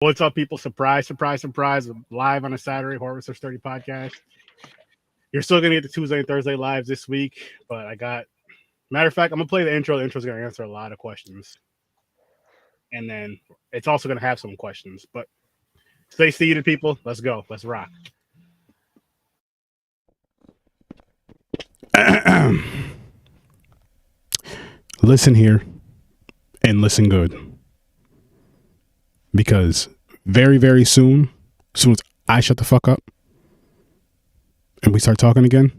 What's up, people? Surprise, surprise, surprise. Live on a Saturday, Horror with Sturdy podcast. You're still going to get the Tuesday and Thursday lives this week, but matter of fact, I'm going to play the intro. The intro's going to answer a lot of questions. And then it's also going to have some questions, but stay seated, people. Let's go. Let's rock. Listen here and listen good. Because very, very soon, as soon as I shut the fuck up and we start talking again,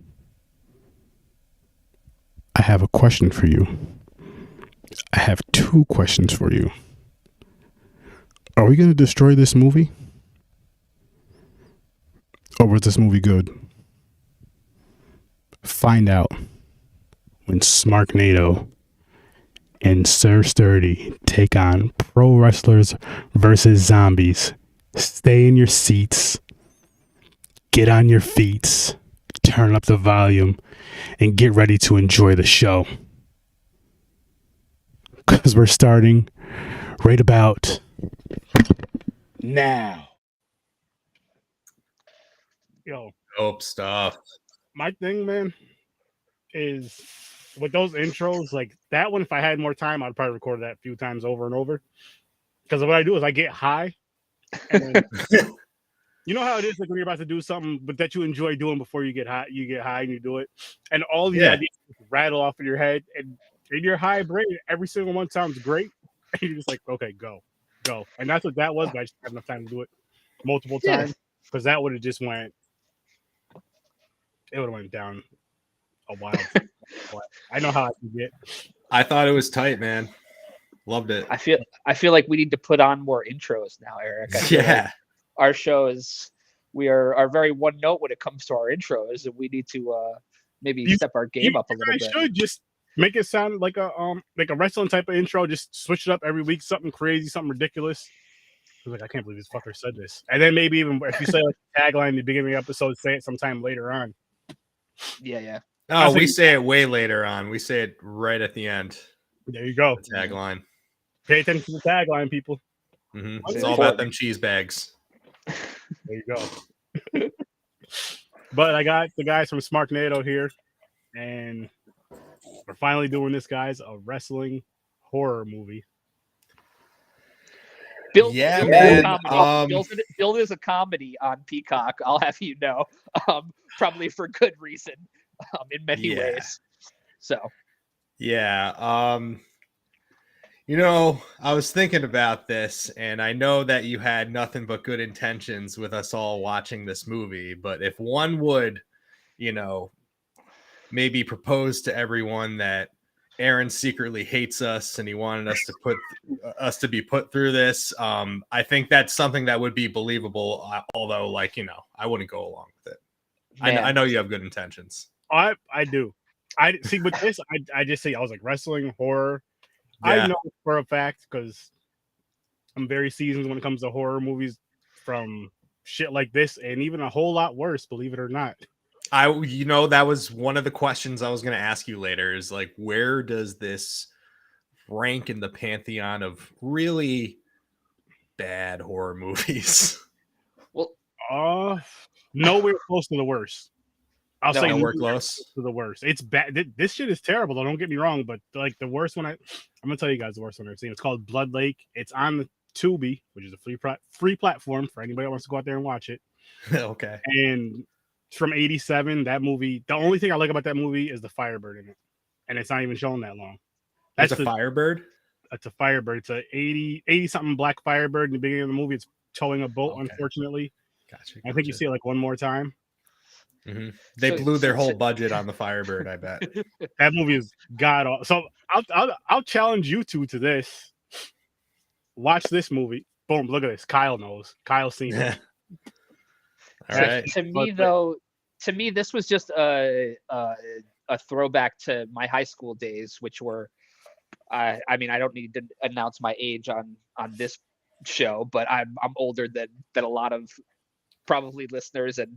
I have a question for you. I have two questions for you. Are we going to destroy this movie? Or was this movie good? Find out when SMARKNADO and Sir Sturdy take on Pro Wrestlers versus Zombies. Stay in your seats, get on your feet, turn up the volume, and get ready to enjoy the show. Because we're starting right about now. Yo. Dope stuff. My thing, man, is with those intros, like that one, if I had more time, I'd probably record that a few times over and over. Because what I do is I get high. And then, you know how it is, like when you're about to do something, but that you enjoy doing before you get high and you do it. And all these ideas rattle off in your head. And in your high brain, every single one sounds great. And you're just like, okay, go. And that's what that was, but I just didn't have enough time to do it multiple times. Because that would have just went down a while. I know how I can get. I thought it was tight, man. Loved it. I feel like we need to put on more intros now, Eric. Yeah. Like our show we are very one note when it comes to our intros, and we need to maybe step our game up a little bit. I should just make it sound like a wrestling type of intro. Just switch it up every week, something crazy, something ridiculous. Like, I can't believe this fucker said this. And then maybe even if you say like a tagline in the beginning of the episode, say it sometime later on. Yeah. Oh, we say it way later on. We say it right at the end. There you go. The tagline. Pay attention to the tagline, people. Mm-hmm. It's all about them cheese bags. There you go. But I got the guys from SMARKNADO here, and we're finally doing this, guys, a wrestling horror movie. Build it as a comedy on Peacock. I'll have you know, probably for good reason, in many ways. So, I was thinking about this, and I know that you had nothing but good intentions with us all watching this movie. But if one would, maybe propose to everyone that Aaron secretly hates us and he wanted us to be put through this. I think that's something that would be believable. Although, I wouldn't go along with it. I know you have good intentions. I do. I see with this. I just say I was like wrestling horror. Yeah. I know for a fact because I'm very seasoned when it comes to horror movies from shit like this, and even a whole lot worse. Believe it or not. That was one of the questions I was going to ask you later is like, where does this rank in the pantheon of really bad horror movies? Well, nowhere close to the worst. I'll say nowhere close to the worst. It's bad. This shit is terrible, though. Don't get me wrong, but like the worst one, I'm going to tell you guys the worst one I've seen. It's called Blood Lake. It's on the Tubi, which is a free platform for anybody that wants to go out there and watch it. Okay. And it's from 1987. That movie, the only thing I like about that movie is the Firebird in it. And it's not even shown that long. That's a Firebird? It's a Firebird. It's a 80-something black Firebird in the beginning of the movie. It's towing a boat, unfortunately. Gotcha. I think you see it like one more time. Mm-hmm. They blew their whole budget on the Firebird, I bet. That movie is god awful. So I'll challenge you two to this. Watch this movie. Boom, look at this. Kyle knows. Kyle's seen it. All right. To me, this was just a throwback to my high school days, which were, I don't need to announce my age on this show, but I'm older than a lot of probably listeners and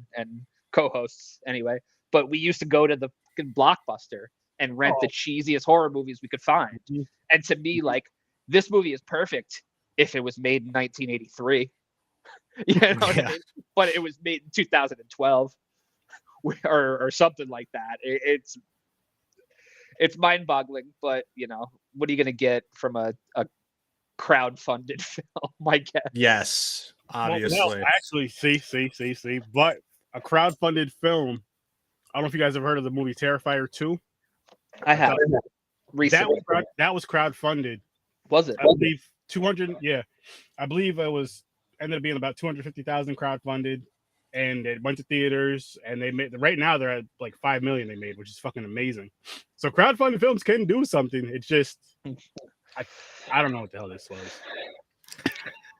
co-hosts anyway. But we used to go to the Blockbuster and rent the cheesiest horror movies we could find. And to me, like, this movie is perfect if it was made in 1983. You know what I mean? But it was made in 2012 or something like that. It's mind-boggling, but you know, what are you going to get from a crowd-funded film, I guess? Yes, obviously. Well, no, actually, see. But a crowd-funded film. I don't know if you guys have heard of the movie Terrifier 2. I have. Recently. That was crowd-funded. Was it? I believe 200. Yeah, I believe it was ended up being about 250,000 crowd-funded, and it went to theaters. And they made right now they're at like 5 million they made, which is fucking amazing. So crowd-funded films can do something. It's just I don't know what the hell this was.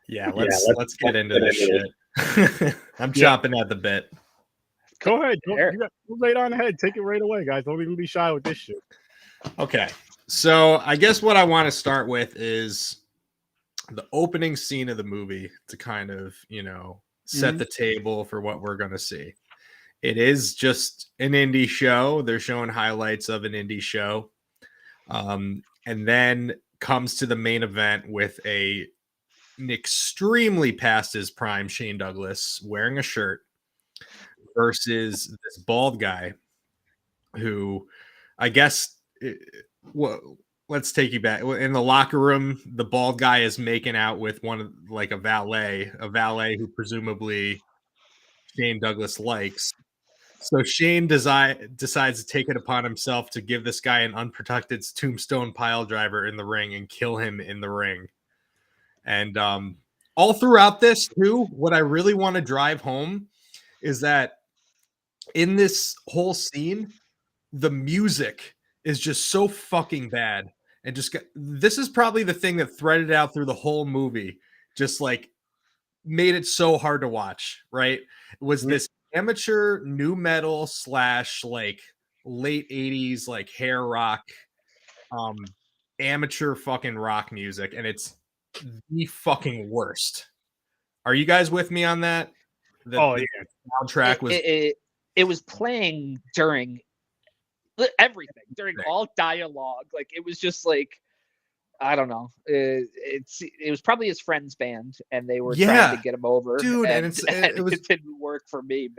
Yeah, let's get into this shit. I'm chomping at the bit. Go ahead. Go right on ahead. Take it right away, guys. Don't even be shy with this shit. Okay. So I guess what I want to start with is the opening scene of the movie to kind of, you know, set the table for what we're going to see. It is just an indie show. They're showing highlights of an indie show. And then comes to the main event with an extremely past his prime Shane Douglas wearing a shirt versus this bald guy who I guess let's take you back. In the locker room, the bald guy is making out with one of like a valet who presumably Shane Douglas likes. So Shane decides to take it upon himself to give this guy an unprotected tombstone pile driver in the ring and kill him in the ring. And all throughout this too, what I really want to drive home is that in this whole scene, the music is just so fucking bad. And this is probably the thing that threaded out through the whole movie, just like made it so hard to watch, right? It was this amateur new metal / like late 80s like hair rock, amateur fucking rock music, and it's the fucking worst. Are you guys with me on that? The soundtrack was it was playing during everything, during all dialogue. Like it was just like, I don't know. It was probably his friend's band, and they were trying to get him over, dude. And it didn't work for me,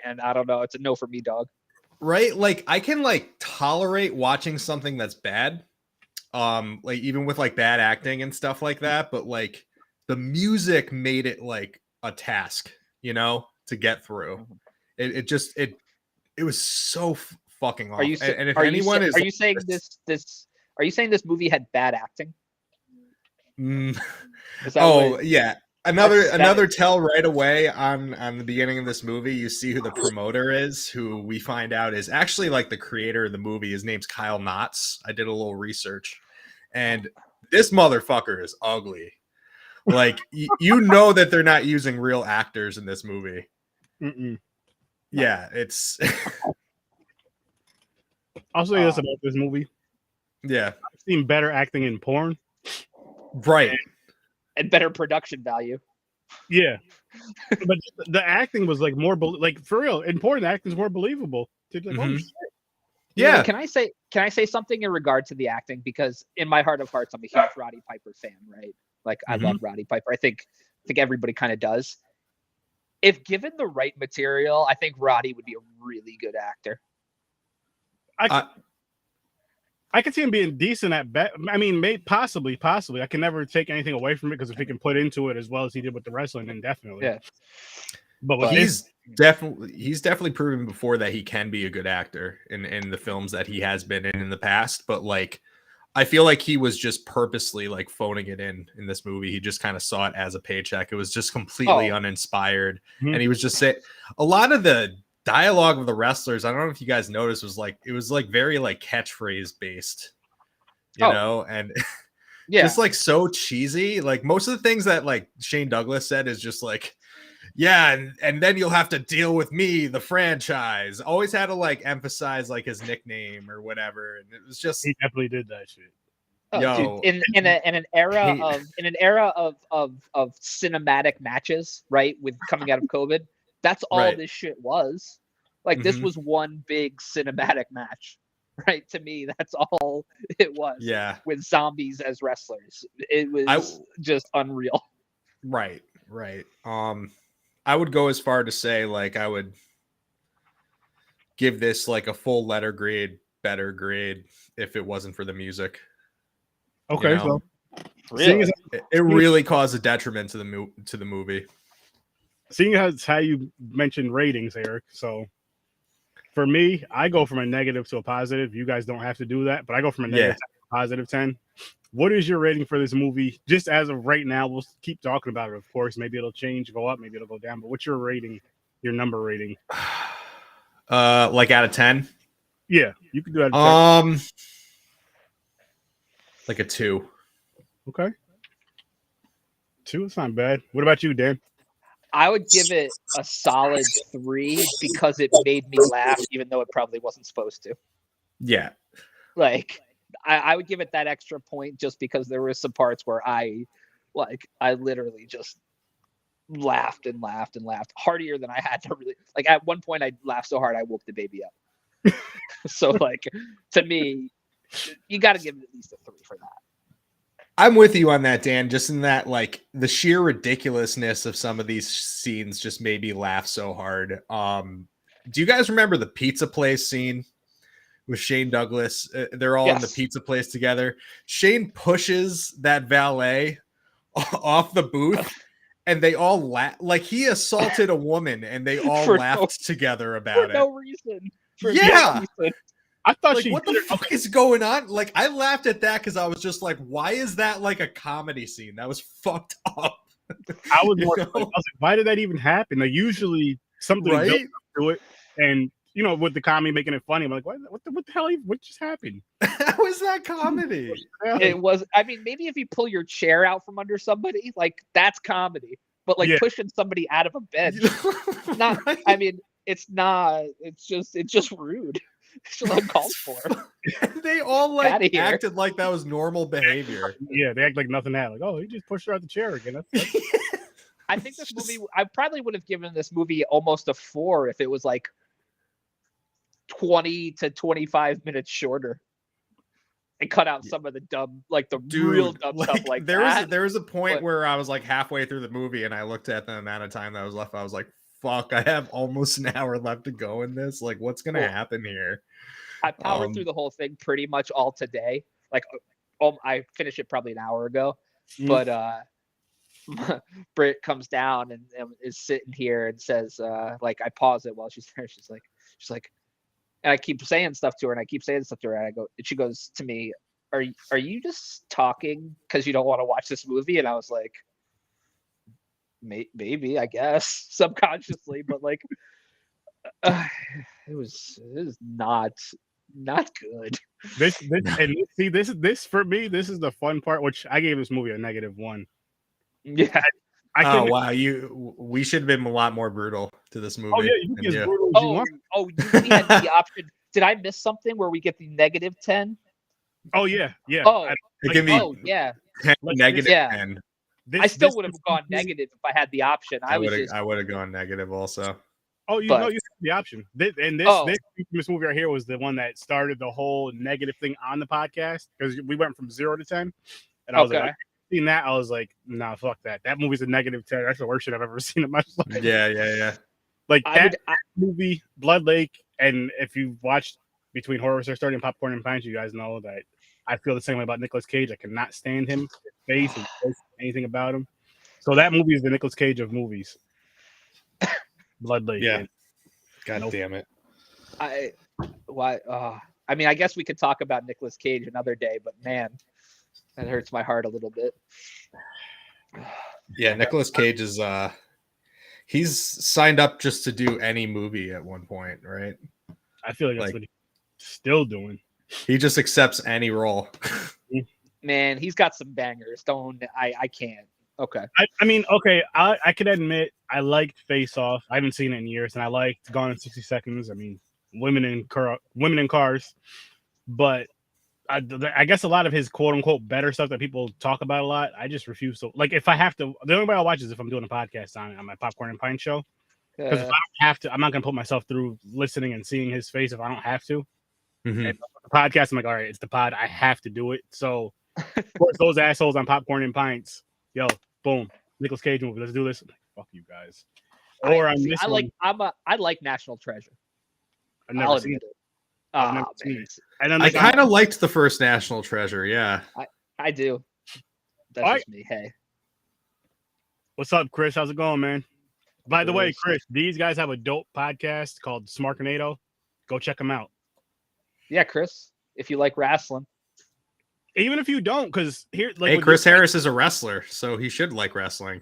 man. I don't know. It's a no for me, dog. Right? Like I can like tolerate watching something that's bad, like even with like bad acting and stuff like that. But like the music made it like a task, you know, to get through. It was so fucking awful. Are you saying this movie had bad acting? Yeah. Another tell right away on the beginning of this movie. You see who the promoter is, who we find out is actually like the creator of the movie. His name's Kyle Knotts. I did a little research, and this motherfucker is ugly. Like you know that they're not using real actors in this movie. Yeah, it's. I'll say this about this movie. Yeah, I've seen better acting in porn. Right. And better production value. Yeah. But the acting was like more like for real. In porn, the acting is more believable. Like, holy shit. Yeah. You know, can I say something in regard to the acting? Because in my heart of hearts, I'm a huge Roddy Piper fan, right? Like I love Roddy Piper. I think everybody kind of does. If given the right material, I think Roddy would be a really good actor. I could see him being decent at bet. I mean, possibly. I can never take anything away from it because if he can put into it as well as he did with the wrestling, then definitely. Yeah. But he's definitely proven before that he can be a good actor in the films that he has been in the past. But like, I feel like he was just purposely like phoning it in this movie. He just kind of saw it as a paycheck. It was just completely uninspired, and he was just saying a lot of the dialogue of the wrestlers, I don't know if you guys noticed, was like it was like very like catchphrase based, you know, and just like so cheesy. Like most of the things that like Shane Douglas said is just like, yeah, and then you'll have to deal with me, the franchise. Always had to like emphasize like his nickname or whatever, and it was just he definitely did that shit. Dude, in an era of cinematic matches, right? With coming out of COVID. That's all this shit was. Like this was one big cinematic match. right? To me, that's all it was. Yeah. With zombies as wrestlers, it was just unreal. Right. I would go as far to say like I would give this like a full letter grade, better grade if it wasn't for the music. Okay, You know? so seeing as, it really caused a detriment to the movie. seeing as how you mentioned ratings, Eric. So for me, I go from a negative to a positive. You guys don't have to do that, but I go from a negative to a positive 10. What is your rating for this movie? Just as of right now, we'll keep talking about it, of course. Maybe it'll change, go up, maybe it'll go down. But what's your rating, your number rating? Like out of 10? Yeah, you can do that. Like a 2. Okay. 2, it's not bad. What about you, Dan? I would give it a solid 3 because it made me laugh, even though it probably wasn't supposed to. Yeah. Like, I would give it that extra point just because there were some parts where I literally just laughed and laughed and laughed harder than I had to really. Like, at one point, I laughed so hard I woke the baby up. So, like, to me, you got to give it at least a 3 for that. I'm with you on that, Dan. Just in that, like, the sheer ridiculousness of some of these scenes just made me laugh so hard. Do you guys remember the pizza place scene with Shane Douglas? They're all in the pizza place together. Shane pushes that valet off the booth, and they all laugh. Like, he assaulted a woman, and they all laughed together about it. For no reason. Yeah. I thought like, what the fuck is going on? Like, I laughed at that because I was just like, why is that like a comedy scene? That was fucked up. I was like, why did that even happen? Like, usually something built up to it, and you know, with the comedy making it funny, I'm like, what the hell? What just happened? How is that comedy? It was. I mean, maybe if you pull your chair out from under somebody, like, that's comedy. But like pushing somebody out of a bed, not. Right? I mean, it's not. It's just rude. It's uncalled for. They all like acted like that was normal behavior. Yeah, they act like nothing happened. Like, oh, he just pushed her out the chair again. That's... I think this movie. I probably would have given this movie almost a 4 if it was like 20 to 25 minutes shorter, and cut out some of the dumb, like the real dumb stuff. Like there was a point where I was like halfway through the movie, and I looked at the amount of time that was left. I was like, fuck, I have almost an hour left to go in this. Like, what's gonna happen here? I powered through the whole thing pretty much all today. Like, I finished it probably an hour ago, but Britt comes down and is sitting here and says, like, I pause it while she's there. She's like, and I keep saying stuff to her, and I go, and she goes to me, are you just talking because you don't want to watch this movie? And I was like, maybe, I guess, subconsciously, but like, it was not good. This for me, this is the fun part, which I gave this movie a -1. Yeah. Wow, we should have been a lot more brutal to this movie. Oh yeah, you can be as brutal as you want. We had the option. Did I miss something where we get the -10? Oh yeah. Oh, it can be 10, -10. I still would have gone negative if I had the option. I would have gone negative also. Oh, you had the option. This movie right here was the one that started the whole negative thing on the podcast, because we went from 0 to 10, and I was like, seeing that, I was like, nah, fuck that. That movie's a -10. That's the worst shit I've ever seen in my life. Yeah. Like that movie, Blood Lake, and if you've watched between Horror with Sir Sturdy and Popcorn and Pints, you guys know that I feel the same way about Nicolas Cage. I cannot stand him, his face, and anything about him. So that movie is the Nicolas Cage of movies. Blood Lake. Yeah. God damn it. I mean, I guess we could talk about Nicolas Cage another day, but man, that hurts my heart a little bit. Yeah, Nicolas Cage is he's signed up just to do any movie at one point, right? I feel like that's what he's still doing. He just accepts any role. Man, he's got some bangers. I can't. Okay. I mean, okay, I can admit I liked Face Off. I haven't seen it in years, and I liked Gone in 60 Seconds. I mean, women in cars. But I guess a lot of his quote unquote better stuff that people talk about a lot, I just refuse to. Like, if I have to, the only way I'll watch is if I'm doing a podcast on my Popcorn and Pint show. Because if I don't have to, I'm not gonna put myself through listening and seeing his face if I don't have to. Mm-hmm. And podcast. I'm like, all right, it's the pod. I have to do it. So, of course, those assholes on Popcorn and Pints, yo, boom, Nicolas Cage movie. Let's do this. I'm like, fuck you guys. Or on this one, I like National Treasure. I've never seen it. I've never seen it. And then I kind of liked the first National Treasure. Yeah, I do. That's just me. Hey, what's up, Chris? How's it going, man? By the way, Chris, these guys have a dope podcast called SMARKNADO. Go check them out. Yeah, Chris, if you like wrestling. Even if you don't, because here, like, hey, Chris Harris is a wrestler, so he should like wrestling.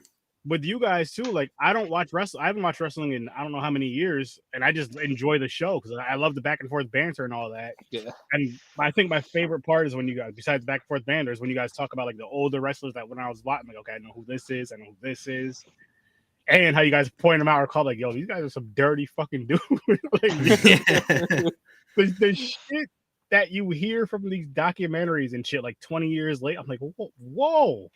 With you guys too, like, I don't watch wrestling. I haven't watched wrestling in I don't know how many years, and I just enjoy the show because I love the back and forth banter and all that. Yeah. And I think my favorite part is when you guys, besides back and forth banter, is when you guys talk about like the older wrestlers that when I was watching, like, okay, I know who this is, I know who this is, and how you guys point them out or call like, yo, these guys are some dirty fucking dudes. Like, the shit that you hear from these documentaries and shit, like 20 years later, I'm like, whoa.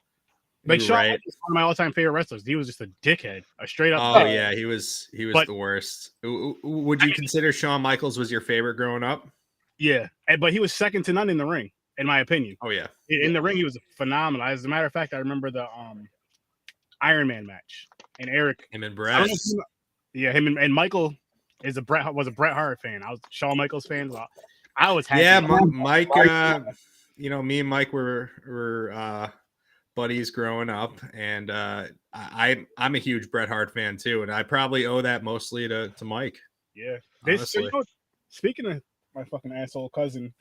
Like Shawn Michaels is one of my all-time favorite wrestlers. He was just a dickhead, a straight up. Oh yeah, he was the worst. Would you consider Shawn Michaels was your favorite growing up? Yeah, but he was second to none in the ring, in my opinion. Oh yeah, in the ring he was phenomenal. As a matter of fact, I remember the Iron Man match and Eric. Him and Brett. Yeah, him and Michael was a Bret Hart fan. I was Shawn Michaels fan. I was happy. Yeah, Mike. Me and Mike were buddies growing up, and I'm a huge Bret Hart fan too, and I probably owe that mostly to Mike. Yeah. Speaking of my fucking asshole cousin,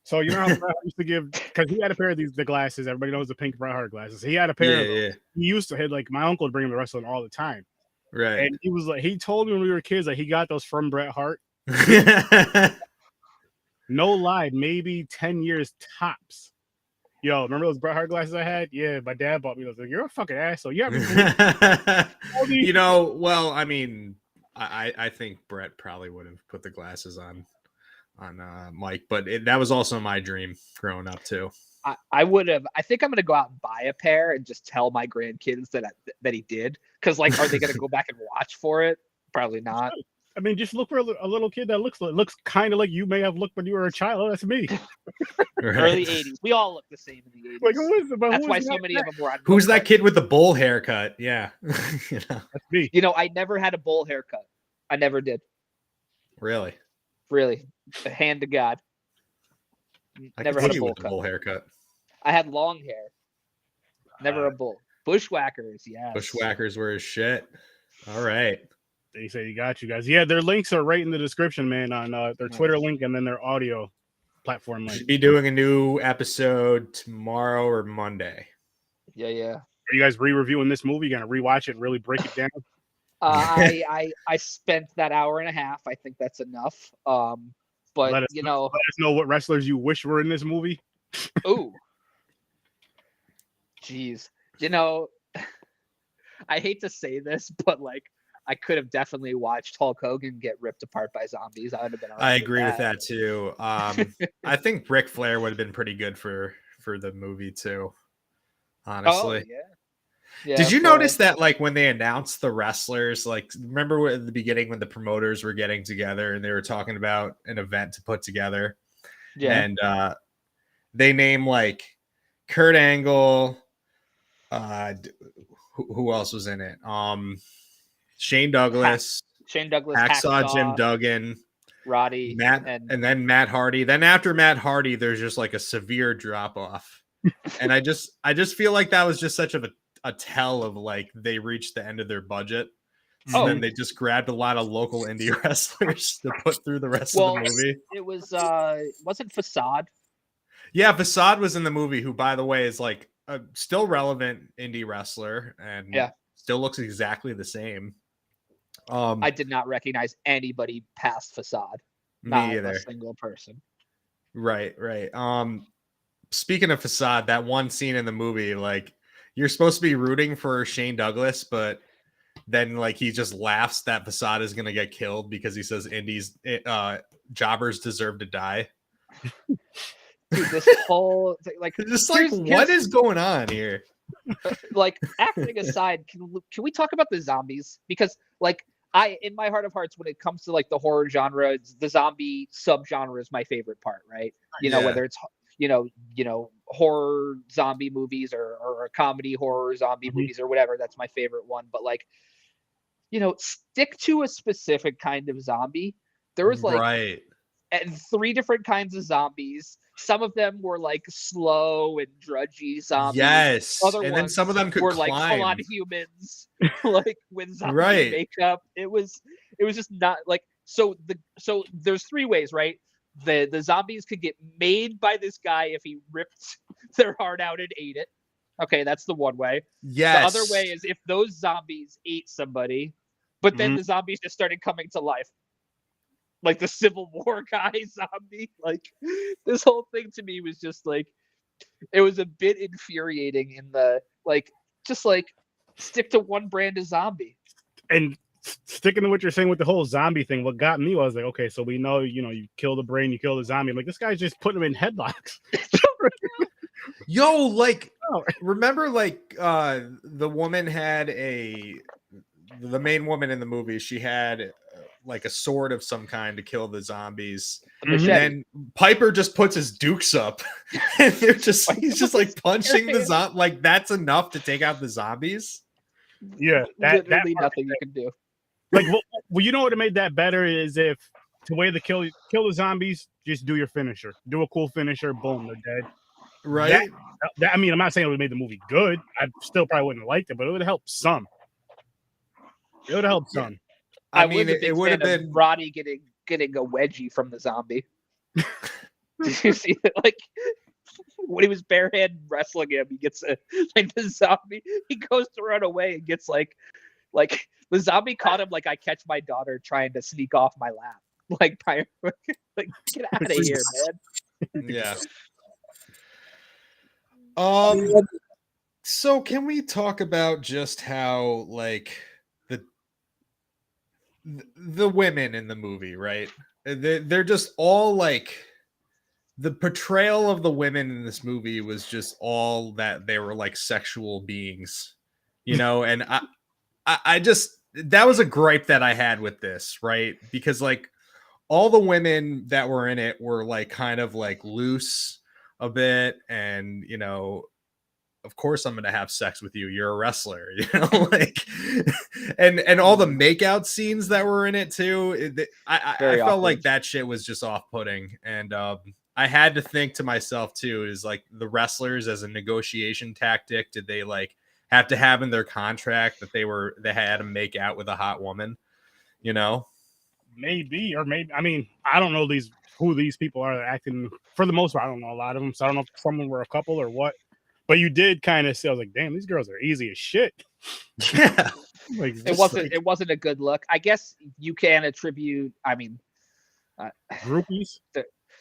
so you know how Bret Hart used to give, because he had a pair of the glasses. Everybody knows the pink Bret Hart glasses. He had a pair of them. Yeah. He used to have, like, my uncle would bring him to wrestling all the time. Right. And he was like, he told me when we were kids that he got those from Bret Hart. No lie, maybe 10 years tops. Yo, remember those Bret Hart glasses I had? Yeah, my dad bought me those. Like, you're a fucking asshole. You well, I mean, I think Bret probably would have put the glasses on Mike, but that was also my dream growing up too. I would have. I think I'm gonna go out and buy a pair and just tell my grandkids that he did. Because, like, are they gonna go back and watch for it? Probably not. I mean, just look for a little kid that looks kind of like you may have looked when you were a child. Oh, that's me. Right. Early 80s. We all look the same in the 80s. Like, who is it? That's why so many of them were on. Who's that kid with the bowl haircut? Yeah. That's me. You know, I never had a bowl haircut. I never did. Really? Hand to God. Never had a bowl haircut. I had long hair. Never a bowl. Bushwhackers, yeah. Bushwhackers were his shit. All right. They say you got you guys. Yeah, their links are right in the description, man, on their Twitter link and then their audio platform link. Should be doing a new episode tomorrow or Monday. Yeah. Are you guys re-reviewing this movie? You gonna rewatch it and really break it down? I spent that hour and a half. I think that's enough. But let us know what wrestlers you wish were in this movie. Ooh. Jeez. You know, I hate to say this, but like, I could have definitely watched Hulk Hogan get ripped apart by zombies. I would have been. I agree with that too. I think Ric Flair would have been pretty good for the movie too. Honestly. Oh, yeah. Did you notice that, like, when they announced the wrestlers, like, remember at the beginning when the promoters were getting together and they were talking about an event to put together? Yeah. And they named, like, Kurt Angle. Who else was in it? Shane Douglas, Hacksaw Jim Duggan, Roddy, and then Matt Hardy. Then after Matt Hardy, there's just like a severe drop off. And I just feel like that was just such of a tell of, like, they reached the end of their budget. So then they just grabbed a lot of local indie wrestlers to put through the rest of the movie. It was wasn't Facade? Yeah, Facade was in the movie, who, by the way, is like a still relevant indie wrestler and still looks exactly the same. I did not recognize anybody past Facade. Me not either. A single person. Right. Speaking of Facade, that one scene in the movie, like, you're supposed to be rooting for Shane Douglas, but then, like, he just laughs that Facade is gonna get killed because he says indies jobbers deserve to die. Dude, this whole thing, like, just like, what is going on here? Like, acting aside, can we talk about the zombies? Because, like, in my heart of hearts, when it comes to like the horror genre, the zombie subgenre is my favorite part, right? You know, whether it's horror zombie movies or comedy horror zombie movies or whatever, that's my favorite one. But like, stick to a specific kind of zombie. There was like and 3 different kinds of zombies. Some of them were like slow and drudgy zombies. Yes. Other and ones then some of them could were climb. like full on humans, like with zombie makeup. It was just not like so there's 3 ways, right? The zombies could get made by this guy if he ripped their heart out and ate it. Okay, that's the one way. Yes. The other way is if those zombies ate somebody, but then the zombies just started coming to life. Like the Civil War guy zombie. Like this whole thing to me was just like, it was a bit infuriating in the like, just like stick to one brand of zombie. And sticking to what you're saying with the whole zombie thing, what got me was like, okay, so we know, you kill the brain, you kill the zombie. I'm like, this guy's just putting them in headlocks. Yo, like, remember like the woman had the main woman in the movie, she had like a sword of some kind to kill the zombies. And then Piper just puts his dukes up and he's just like punching the zombie. Like that's enough to take out the zombies. Yeah, literally nothing you can do. Like, well, you know what made that better is if the way to kill the zombies, just do your finisher, do a cool finisher, boom, they're dead. Right. I mean, I'm not saying it would have made the movie good. I still probably wouldn't have liked it, but it would have helped some. It would have helped some. I mean, it would have been Roddy getting a wedgie from the zombie. Did you see that? Like when he was barehanded wrestling him, he gets like the zombie. He goes to run away and gets like the zombie caught him like I catch my daughter trying to sneak off my lap. Like get out of here, man. Yeah. So can we talk about just how like the women in the movie, right? They're just all like the portrayal of the women in this movie was just all that they were like sexual beings, and I just, that was a gripe that I had with this, right? Because like all the women that were in it were like kind of like loose a bit, and of course I'm gonna have sex with you. You're a wrestler, like, and all the makeout scenes that were in it too. I felt like that shit was just off-putting, and I had to think to myself too, is like the wrestlers as a negotiation tactic, did they like have to have in their contract that they had to make out with a hot woman? Maybe, or maybe. I mean, I don't know who these people are that acting. For the most part, I don't know a lot of them, so I don't know if someone were a couple or what. But you did kind of say, I was like, damn, these girls are easy as shit. Yeah. Like, it wasn't a good look. I guess you can attribute, groupies.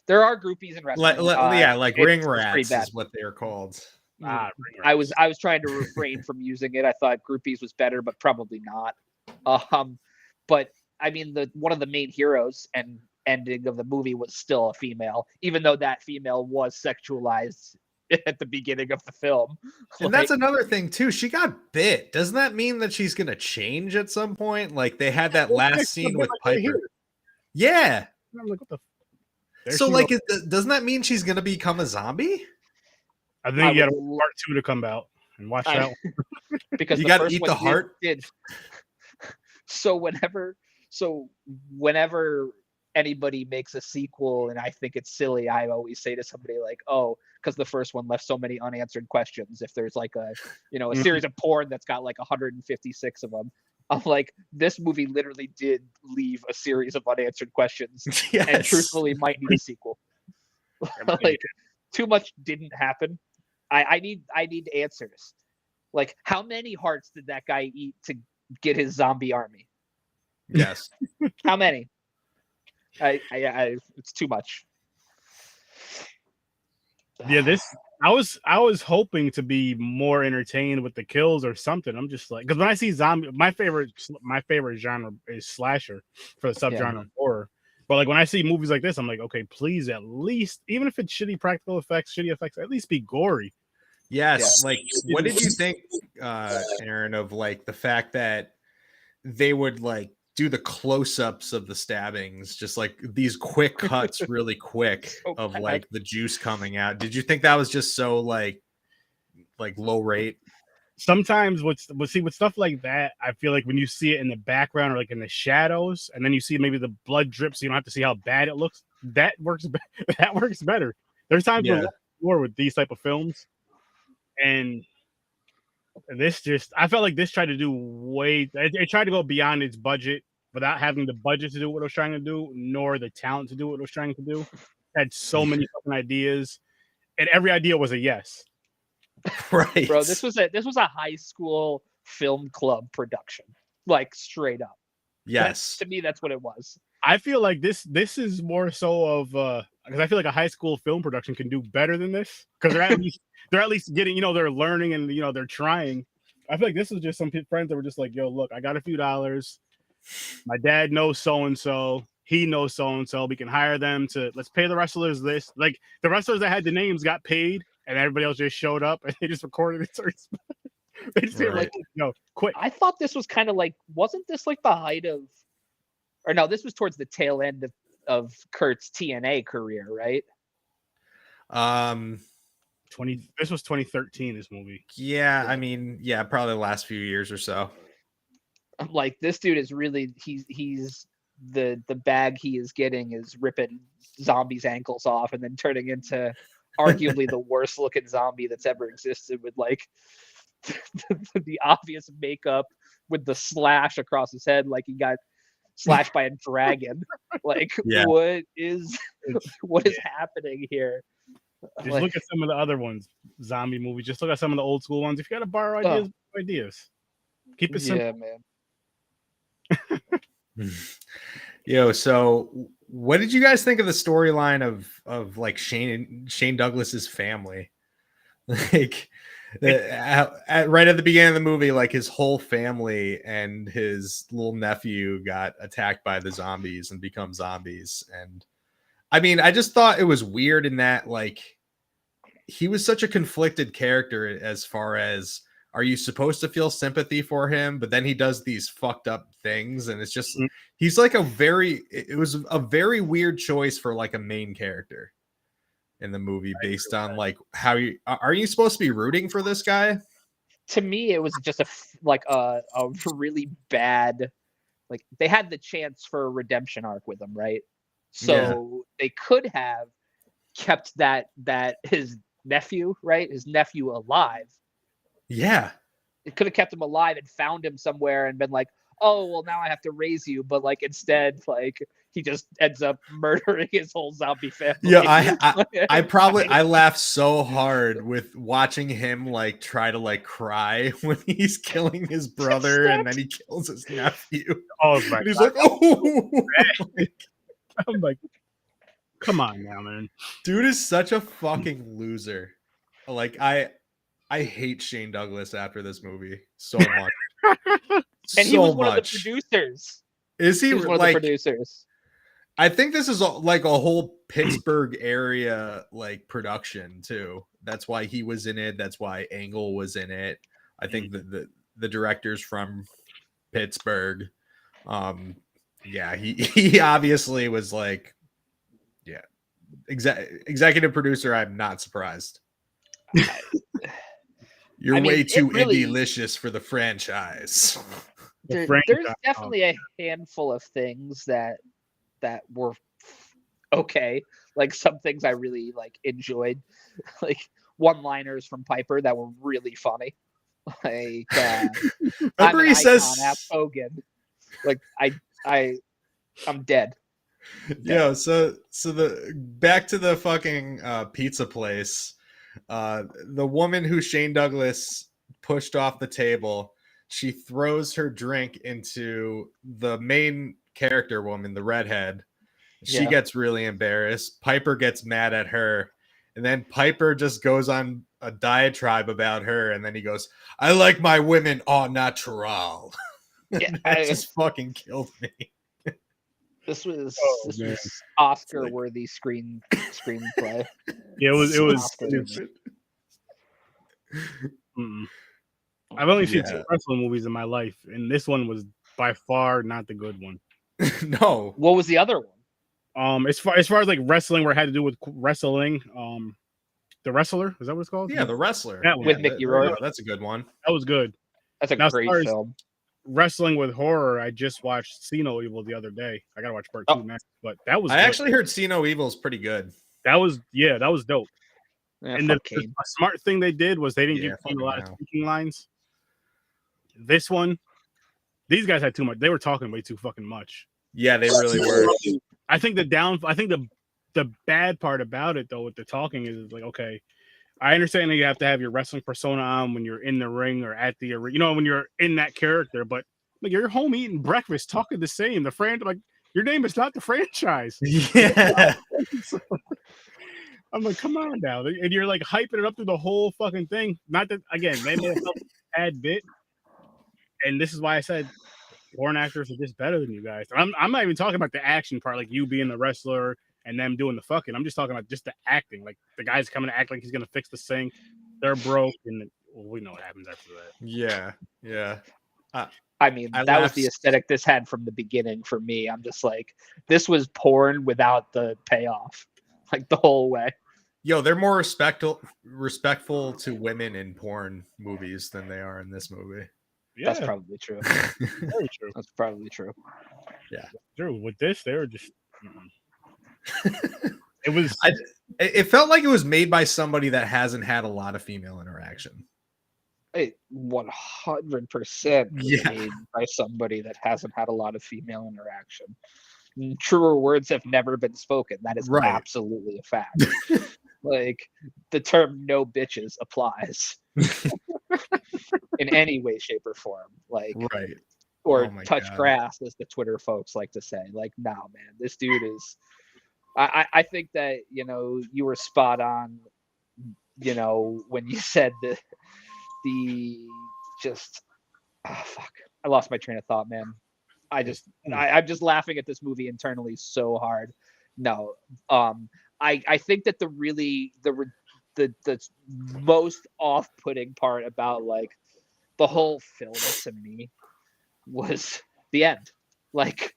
There are groupies in wrestling. Like ring rats is what they're called. I was trying to refrain from using it. I thought groupies was better, but probably not. But I mean, one of the main heroes and ending of the movie was still a female, even though that female was sexualized at the beginning of the film. And that's another thing too. She got bit. Doesn't that mean that she's gonna change at some point? Like they had that last scene with Piper. Yeah. I'm like, what the? So like, doesn't that mean she's gonna become a zombie? I think you got part 2 to come out and watch out. Because you got to eat the heart. So whenever anybody makes a sequel and I think it's silly, I always say to somebody like, oh, because the first one left so many unanswered questions. If there's like a series of porn that's got like 156 of them, I'm like, this movie literally did leave a series of unanswered questions. Yes. And truthfully might need a sequel. Like too much didn't happen. I need answers. Like how many hearts did that guy eat to get his zombie army? Yes. How many? It's too much. Yeah, I was hoping to be more entertained with the kills or something. I'm just like, because when I see zombie, my favorite genre is slasher for the subgenre of horror. But like when I see movies like this, I'm like, okay, please at least, even if it's shitty practical effects, at least be gory. Yes. Like, what did you think, Aaron, of like the fact that they would like do the close-ups of the stabbings, just like these quick cuts really quick So of bad. like the juice coming out. Did you think that was just so like low rate? Sometimes with stuff like that, I feel like when you see it in the background or like in the shadows, and then you see maybe the blood drip, so you don't have to see how bad it looks. That works. That works better. There's times Yeah. where with these type of films, and this just I felt like this tried to do it tried to go beyond its budget without having the budget to do what it was trying to do, nor the talent to do what it was trying to do. It had so many fucking ideas, and every idea was a yes. Right. Bro, this was a high school film club production, like straight up. Yes. To me, that's what it was. I feel like this is more so of because I feel like a high school film production can do better than this because they're at least getting, they're learning and they're trying. I feel like this is just some friends that were just like, yo, look, I got a few dollars. My dad knows so and so. He knows so and so. We can hire them to let's pay the wrestlers this. Like the wrestlers that had the names got paid, and everybody else just showed up and they just recorded it. They just did like quick. I thought this was kind of like, wasn't this like the height of, or no, this was towards the tail end of Kurt's TNA career, right? This was 2013. This movie. Yeah, I mean, yeah, probably the last few years or so. I'm like, this dude is really he's the bag he is getting is ripping zombies' ankles off and then turning into arguably the worst looking zombie that's ever existed with like the obvious makeup with the slash across his head, like he got slashed by a dragon. Like, yeah. what is happening here? Just look at some of the other ones, zombie movies. Just look at some of the old school ones. If you got to borrow ideas, keep it simple. Yeah, man. Yo, so what did you guys think of the storyline of like Shane Douglas's family? Like right at the beginning of the movie, like his whole family and his little nephew got attacked by the zombies and become zombies. And I mean, I just thought it was weird in that like he was such a conflicted character as far as, are you supposed to feel sympathy for him? But then he does these fucked up things. And it's just, he's like it was a very weird choice for like a main character in the movie based on like how are you supposed to be rooting for this guy? To me, it was just a really bad, like they had the chance for a redemption arc with him, right? So they could have kept that his nephew alive. Yeah. It could have kept him alive and found him somewhere and been like, oh, well, now I have to raise you. But like instead, like he just ends up murdering his whole zombie family. Yeah, I laughed so hard with watching him like try to like cry when he's killing his brother and then he kills his nephew. Oh my and he's God. like, oh, I'm like, come on now, man. Dude is such a fucking loser. Like I hate Shane Douglas after this movie so much. And he was one of the producers. Is he one of the producers? I think this is like a whole Pittsburgh area like production too. That's why he was in it. That's why Angle was in it. I think the director's from Pittsburgh. Yeah, he obviously was like, yeah, executive producer. I'm not surprised. You're way too indie-licious for the franchise. There's definitely a handful of things that were okay. Like some things I really like enjoyed, like one-liners from Piper that were really funny. Like remember he says, Hogan. Like I'm dead. Yeah. So the back to the fucking pizza place. The woman who Shane Douglas pushed off the table, she throws her drink into the main character woman, the redhead. She gets really embarrassed. Piper gets mad at her, and then Piper just goes on a diatribe about her, and then he goes, I like my women au natural. Yeah, that just fucking killed me. This was Oscar worthy screenplay. Yeah, it was. I've only seen 2 wrestling movies in my life, and this one was by far not the good one. No. What was the other one? As far as like wrestling, where it had to do with wrestling, The Wrestler, is that what it's called? Yeah, The Wrestler. That one. With Yeah, Mickey there you Rourke. go. That's a good one. That was good. That's a Now, as great far as film. Wrestling with horror, I just watched See No Evil the other day. I gotta watch part 2 next, but that was I good. actually heard See No Evil is pretty good. That was dope. Yeah, And fuck the Kane. smart thing they did was they didn't Yeah, give fuck Kane a lot him of now. speaking lines. This one, these guys had too much. They were talking way too fucking much. Yeah, they really were. I think the bad part about it though with the talking is like, okay, I understand that you have to have your wrestling persona on when you're in the ring or at the arena, when you're in that character, but like you're home eating breakfast, talking the same. The friend, like your name is not the franchise. Yeah. I'm like, come on now, and you're like hyping it up through the whole fucking thing. Not that again, they may have felt a bad bit, and this is why I said porn actors are just better than you guys. I'm not even talking about the action part, like you being the wrestler and them doing the fucking. I'm just talking about just the acting. Like the guy's coming to act like he's gonna fix the sink. They're broke, and we know what happens after that. Yeah. Yeah. I mean, I that was laughed. the aesthetic this had from the beginning for me. I'm just like, this was porn without the payoff, like the whole way. Yo, they're more respectful to women in porn movies than they are in this movie. Yeah, That's probably true. very true. That's probably true. True. With this, they were just. It was. It felt like it was made by somebody that hasn't had a lot of female interaction. It 100% Yeah. made by somebody that hasn't had a lot of female interaction. Truer words have never been spoken. That is Right. absolutely a fact. Like the term "no bitches" applies in any way, shape, or form. Like, Right. or Oh my touch God. grass, as the Twitter folks like to say. Like, no, man, this dude is. I think that you were spot on. When you said the just fuck, I lost my train of thought, man. I'm just laughing at this movie internally so hard. No, I think that the most off-putting part about like the whole film to me was the end. Like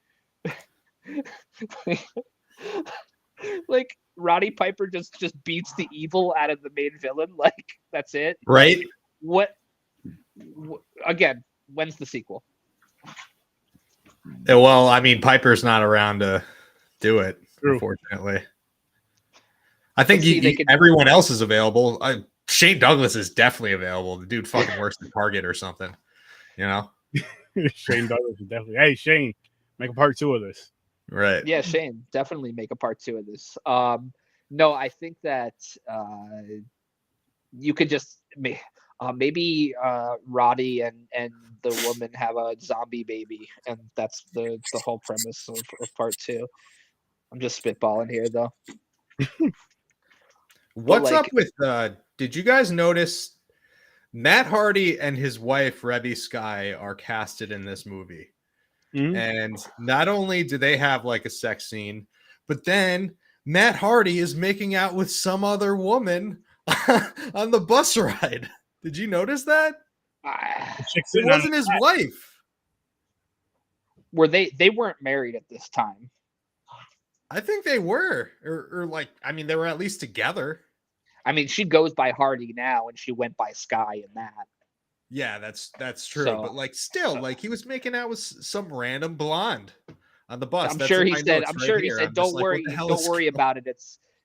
like Roddy Piper just beats the evil out of the main villain. Like that's it. Right. What again? When's the sequel? Yeah, well, I mean, Piper's not around to do it, True. unfortunately. I think But see, they could- everyone else is available. Shane Douglas is definitely available. The dude fucking works at Target or something. Shane Douglas is definitely. Hey Shane, make a part 2 of this. Right. Yeah, Shane, definitely make a part 2 of this. No, I think that you could just maybe Roddy and the woman have a zombie baby, and that's the whole premise of part 2. I'm just spitballing here, though. What's like- up with? Did you guys notice Matt Hardy and his wife Rebby Sky are casted in this movie? Mhm. And not only do they have like a sex scene, but then Matt Hardy is making out with some other woman on the bus ride. Did you notice that? The chick It sitting on wasn't his wife. Were they weren't married at this time? I think they were, or like, I mean, they were at least together. I mean, she goes by Hardy now, and she went by Sky in that. Yeah, that's true. So- but like, still, like, he was making out with some random blonde on the bus. I'm That's sure in he my said. notes I'm right sure he here. said, I'm just "Don't like, what worry, the hell don't is worry going about it.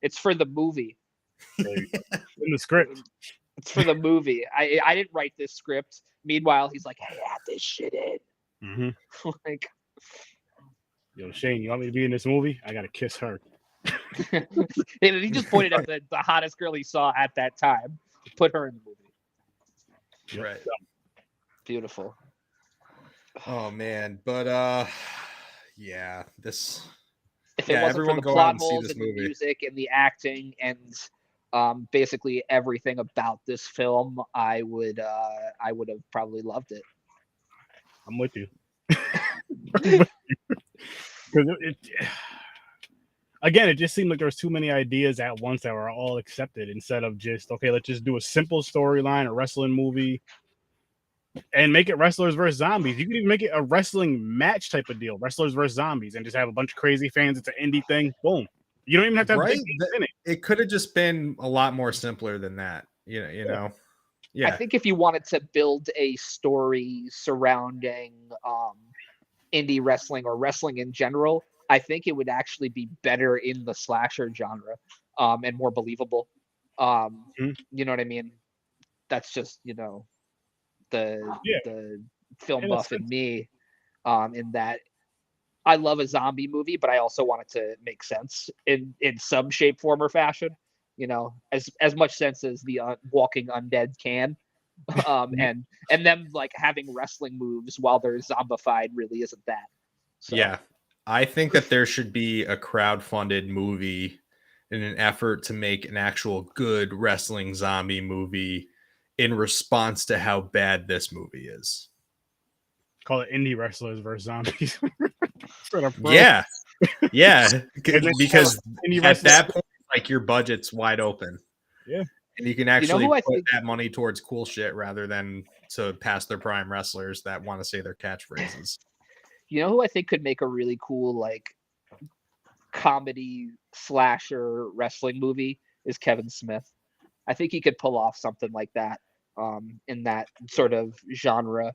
It's for the movie. in the script. It's for the movie. I didn't write this script." Meanwhile, he's like, "Hey, add this shit in." Mm-hmm. Like, Yo, Shane, you want me to be in this movie? I gotta kiss her. and he just pointed at the hottest girl he saw at that time. Put her in the movie. Right. Beautiful. Oh man, but yeah, this. If Yeah, it wasn't for everyone the go out plot and see holes this and the movie. music and the acting and basically everything about this film, I would have probably loved it. I'm with you. Because again, it just seemed like there was too many ideas at once that were all accepted instead of just okay, let's just do a simple storyline, a wrestling movie. and make it wrestlers versus zombies. You could even make it a wrestling match type of deal, wrestlers versus zombies, and just have a bunch of crazy fans. It's an indie thing. Boom. You don't even have to have big names in it. It could have just been a lot more simpler than that. You know. Yeah. I think if you wanted to build a story surrounding indie wrestling or wrestling in general, I think it would actually be better in the slasher genre and more believable. You know what I mean? That's just, you know, the film buff in me, in that I love a zombie movie, but I also want it to make sense in some shape, form, or fashion. You know, as much sense as the walking undead can. And them like having wrestling moves while they're zombified really isn't that. So. Yeah, I think that there should be a crowd-funded movie in an effort to make an actual good wrestling zombie movie in response to how bad this movie is. Call it indie wrestlers versus zombies. Yeah, because at that point, like, your budget's wide open. Yeah. And you can actually put that money towards cool shit rather than to past their prime wrestlers that want to say their catchphrases. You know who I think could make a really cool like comedy slasher wrestling movie is Kevin Smith. I think he could pull off something like that in that sort of genre.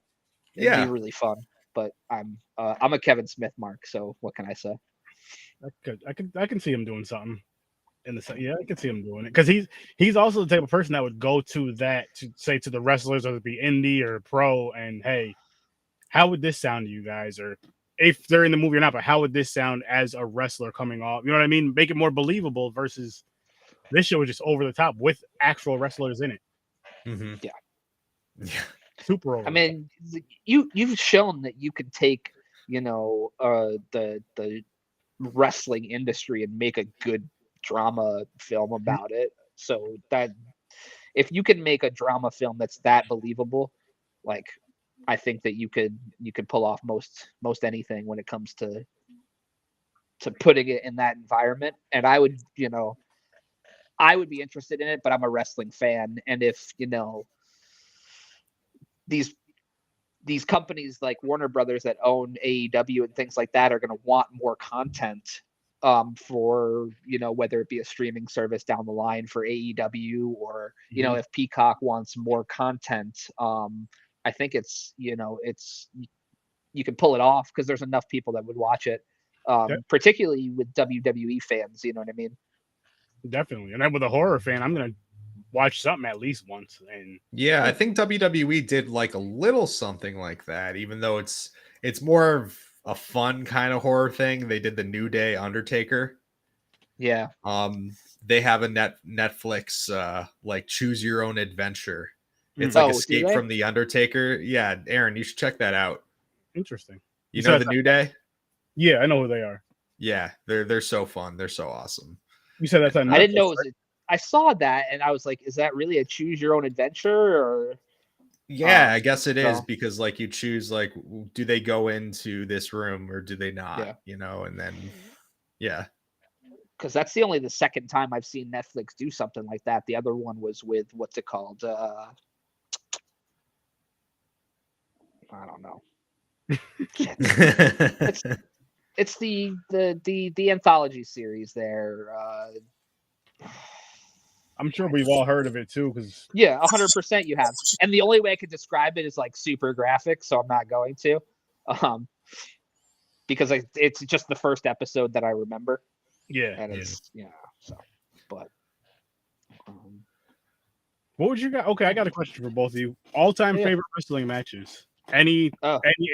It'd be really fun. But I'm a Kevin Smith mark, so what can I say? I can see him doing something. I can see him doing it because he's also the type of person that would go to that to say to the wrestlers, whether it be indie or pro, and hey, how would this sound to you guys? Or if they're in the movie or not, but how would this sound as a wrestler coming off? You know what I mean? Make it more believable versus this show was just over the top with actual wrestlers in it. Mm-hmm. Yeah, super over. I mean, you've shown that you could take, you know, the wrestling industry and make a good drama film about it. So that if you can make a drama film that's that believable, like I think that you could pull off most anything when it comes to putting it in that environment. And I would be interested in it, but I'm a wrestling fan, and if you know these companies like Warner Brothers that own AEW and things like that are going to want more content for, you know, whether it be a streaming service down the line for AEW or, you know, if Peacock wants more content, I think it's, you know, you can pull it off because there's enough people that would watch it, particularly with WWE fans, you know what I mean? Definitely. And then with a horror fan, I'm going to watch something at least once. And yeah, I think WWE did like a little something like that, even though it's more of a fun kind of horror thing. They did the New Day Undertaker. Yeah. They have a Netflix like choose your own adventure. It's like Escape from the Undertaker. Yeah, Aaron, you should check that out. Interesting. You know the New Day? Yeah, I know who they are. Yeah, they're so fun. They're so awesome. You said that's on Netflix, I didn't know I saw that and I was like, is that really a choose your own adventure or? Yeah, I guess it is because like you choose like, do they go into this room or do they not? Yeah. You know, and then because that's the second time I've seen Netflix do something like that. The other one was with what's it called? I don't know. It's the anthology series there. I'm sure we've all heard of it too, because 100% you have. And the only way I could describe it is like super graphic, so I'm not going to, because it's just the first episode that I remember. Yeah, and it's so, but. What would you got? Okay, I got a question for both of you. All-time favorite wrestling matches? Any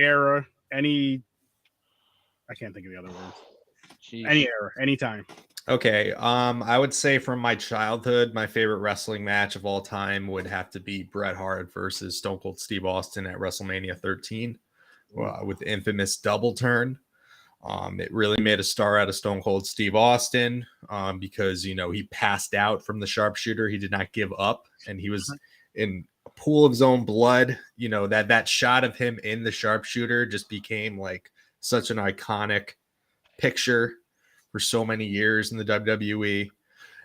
era, any. I can't think of the other words. Jeez. Any era, anytime. Okay, I would say from my childhood, my favorite wrestling match of all time would have to be Bret Hart versus Stone Cold Steve Austin at WrestleMania 13 with the infamous double turn. It really made a star out of Stone Cold Steve Austin because, you know, he passed out from the sharpshooter. He did not give up, and he was in a pool of his own blood. You know, that shot of him in the sharpshooter just became like such an iconic picture for so many years in the WWE.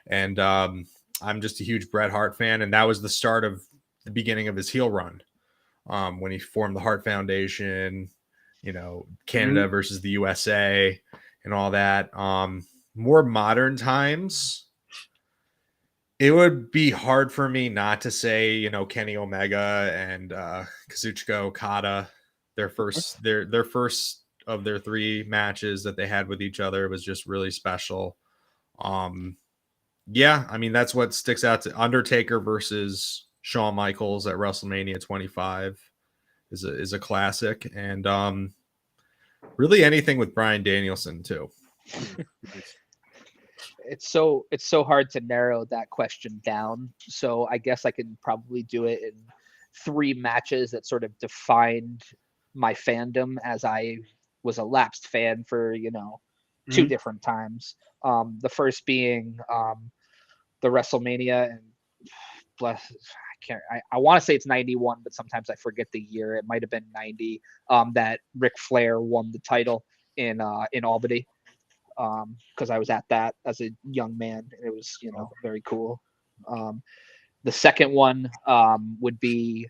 And I'm just a huge Bret Hart fan. And that was the start of the beginning of his heel run. when he formed the Hart Foundation, Canada versus the USA and all that. More modern times, it would be hard for me not to say, Kenny Omega and Kazuchika Okada, their first of their 3 matches that they had with each other was just really special. Yeah, I mean, that's what sticks out to Undertaker versus Shawn Michaels at WrestleMania 25 is a classic. And really anything with Bryan Danielson too. It's so hard to narrow that question down. So I guess I can probably do it in 3 matches that sort of defined my fandom, as I was a lapsed fan for 2 different times. The first being the WrestleMania, and I want to say it's 91, but sometimes I forget the year. It might have been 90. That Ric Flair won the title in Albany. Because I was at that as a young man, and it was very cool. The second one would be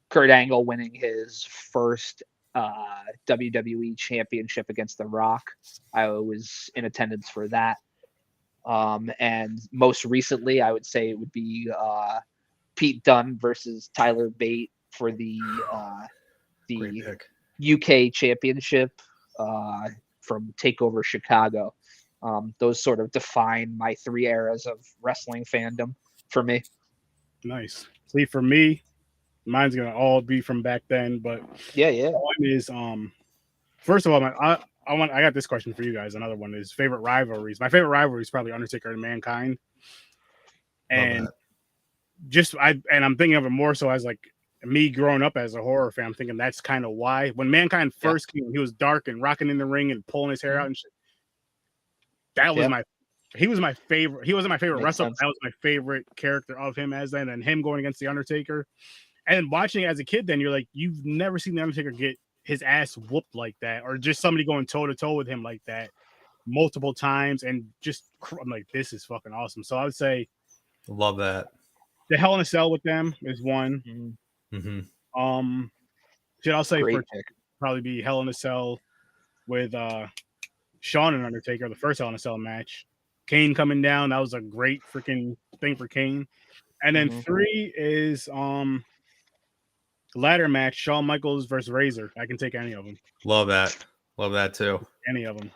Kurt Angle winning his first WWE championship against The Rock. I was in attendance for that. And most recently, I would say it would be Pete Dunne versus Tyler Bate for the UK championship from TakeOver Chicago. Those sort of define my 3 eras of wrestling fandom for me. Nice. See, for me, mine's gonna all be from back then, but yeah. One is first of all, I got this question for you guys. Another one is favorite rivalries. My favorite rivalry is probably Undertaker and Mankind, and I'm thinking of it more so as like me growing up as a horror fan. I'm thinking that's kind of why when Mankind first came, he was dark and rocking in the ring and pulling his hair out and shit. That was he was my favorite. He wasn't my favorite wrestler. That was my favorite character of him as then, and him going against the Undertaker. And watching it as a kid, then you're like, you've never seen the Undertaker get his ass whooped like that, or just somebody going toe to toe with him like that multiple times, and just I'm like, this is fucking awesome. So I would say, love that. The Hell in a Cell with them is one. Should I'll say probably be Hell in a Cell with Shawn and Undertaker, the first Hell in a Cell match. Kane coming down, that was a great freaking thing for Kane. And then 3 is ladder match, Shawn Michaels versus Razor. I can take any of them. Love that too. Any of them.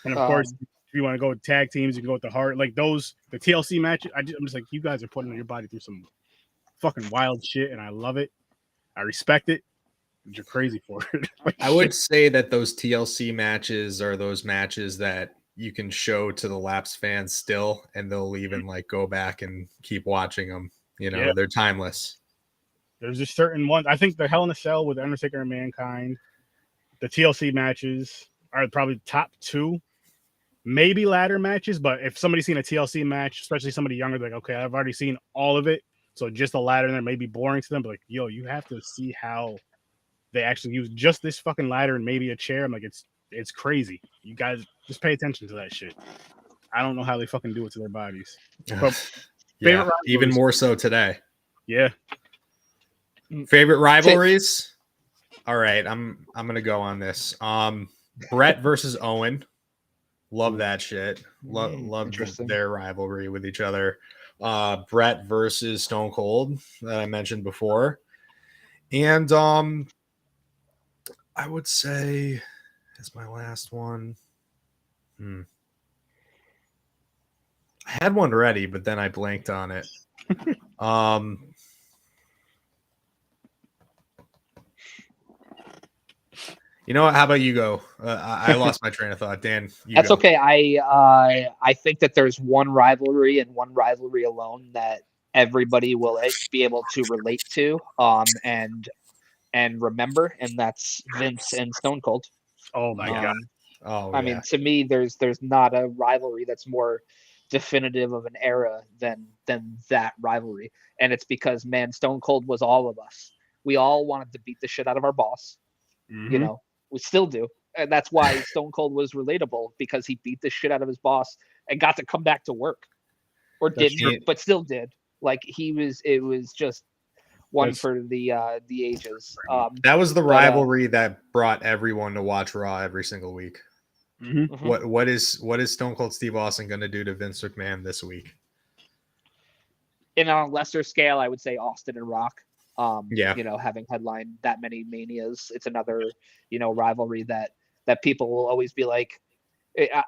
And of course, if you want to go with tag teams, you can go with the Heart. Like those, the TLC match. I'm just like, you guys are putting your body through some fucking wild shit, and I love it. I respect it. But you're crazy for it. I would say that those TLC matches are those matches that you can show to the lapsed fans still, and they'll even like go back and keep watching them. They're timeless. There's just certain ones. I think the Hell in a Cell with Undertaker and Mankind, the TLC matches are probably top 2. Maybe ladder matches, but if somebody's seen a TLC match, especially somebody younger, they're like, okay, I've already seen all of it. So just a ladder in there may be boring to them, but like, yo, you have to see how they actually use just this fucking ladder and maybe a chair. I'm like, it's crazy. You guys just pay attention to that shit. I don't know how they fucking do it to their bodies. But yeah, even more so today. Yeah. Favorite rivalries? All right, I'm gonna go on this. Brett versus Owen. Love that shit. Love their rivalry with each other. Brett versus Stone Cold that I mentioned before. And I would say as my last one. I had one ready, but then I blanked on it. You know what? How about you go? I lost my train of thought. Dan, that's go. Okay. I think that there's one rivalry and one rivalry alone that everybody will be able to relate to and remember, and that's Vince and Stone Cold. Oh my god. I mean, to me, there's not a rivalry that's more definitive of an era than that rivalry, and it's because, man, Stone Cold was all of us. We all wanted to beat the shit out of our boss. We still do. And that's why Stone Cold was relatable, because he beat the shit out of his boss and got to come back to work. Or didn't, but still did. Like it was just one That's- for the ages. That was the But, rivalry that brought everyone to watch Raw every single week. Mhm. mhm. What is Stone Cold Steve Austin going to do to Vince McMahon this week? And on a lesser scale, I would say Austin and Rock. Yeah. You know, having headlined that many manias, it's another, you know, rivalry that people will always be like,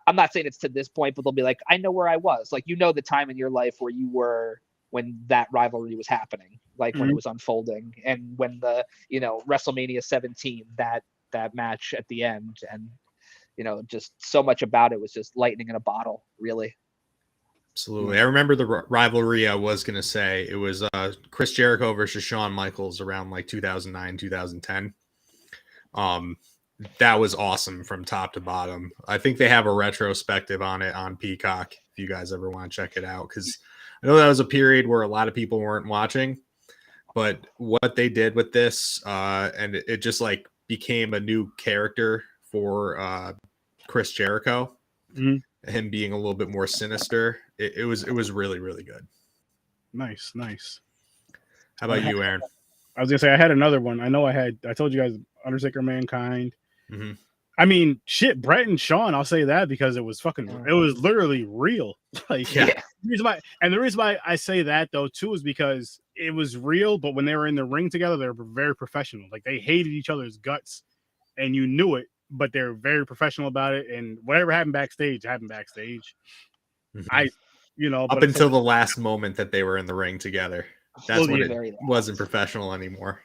I'm not saying it's to this point, but they'll be like, I know where I was. Like, you know, the time in your life where you were when that rivalry was happening, like when it was unfolding, and when the, you know, WrestleMania 17, that match at the end, and, you know, just so much about it was just lightning in a bottle, really. Absolutely. I remember the rivalry. I was going to say it was Chris Jericho versus Shawn Michaels around like 2009, 2010. That was awesome from top to bottom. I think they have a retrospective on it on Peacock if you guys ever want to check it out, because I know that was a period where a lot of people weren't watching, but what they did with this and it just like became a new character for Chris Jericho. Him being a little bit more sinister. It was really, really good. Nice. How about you, Aaron? I was gonna say I had another one. I know I told you guys Undertaker, Mankind. Mm-hmm. I mean, shit, Brett and Sean. I'll say that because it was it was literally real. Like, Yeah. The reason why I say that though too is because it was real. But when they were in the ring together, they were very professional. Like they hated each other's guts, and you knew it. But they're very professional about it. And whatever happened backstage happened backstage. Mm-hmm. Up until the last moment that they were in the ring together. That's when it wasn't professional anymore.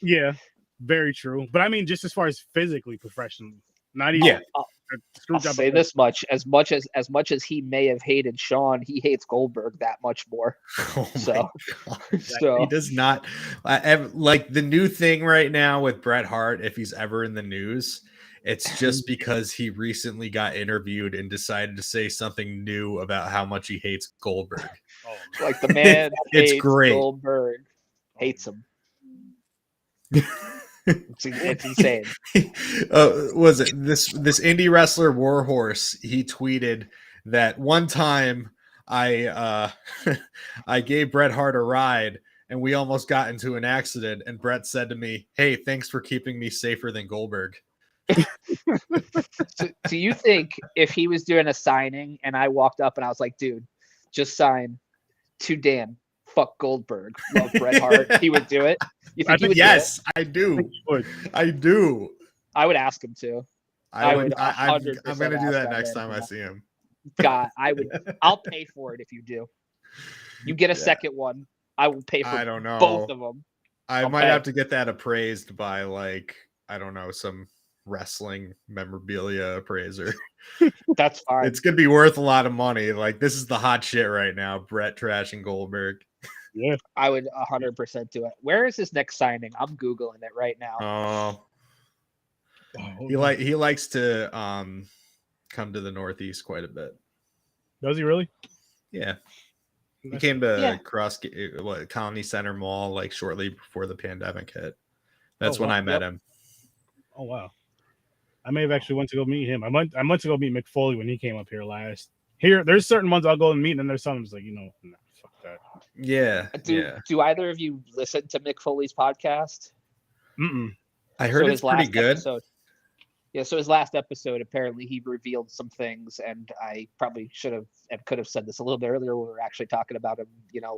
Yeah, very true. But I mean, just as far as physically professional, not even. Yeah. I'll say this much: as much as he may have hated Sean, he hates Goldberg that much more. Oh so he does not like the new thing right now with Bret Hart. If he's ever in the news, it's just because he recently got interviewed and decided to say something new about how much he hates Goldberg. Like the man it's hates great. Goldberg, hates him. It's insane. Was it this indie wrestler Warhorse? He tweeted that one time I gave Bret Hart a ride and we almost got into an accident, and Bret said to me, "Hey, thanks for keeping me safer than Goldberg." Do you think if he was doing a signing and I walked up and I was like, dude, just sign to Dan, fuck Goldberg, love Bret Hart, he would do it? You think he would? Yes, I do. I do. I would ask him to. I'm going to do that next time I see him. God, I'll pay for it if you do. You get a second one, I will pay for I don't know. both of them. I might have to get that appraised by like, I don't know, some wrestling memorabilia appraiser. That's fine. It's gonna be worth a lot of money. Like, this is the hot shit right now, Bret trashing Goldberg. Yeah, I would 100% do it. Where is his next signing? I'm googling it right now. He likes to come to the Northeast quite a bit. Does he really? Yeah, he came to Colony Center Mall like shortly before the pandemic hit. That's when I met him. Oh wow. I may have actually went to go meet him. I went to go meet Mick Foley when he came up here last. There's certain ones I'll go and meet, and then there's some that's like, nah, fuck that. Yeah. Do either of you listen to Mick Foley's podcast? I heard it's pretty good. So his last episode, apparently he revealed some things, and I probably should have and could have said this a little bit earlier when we were actually talking about him,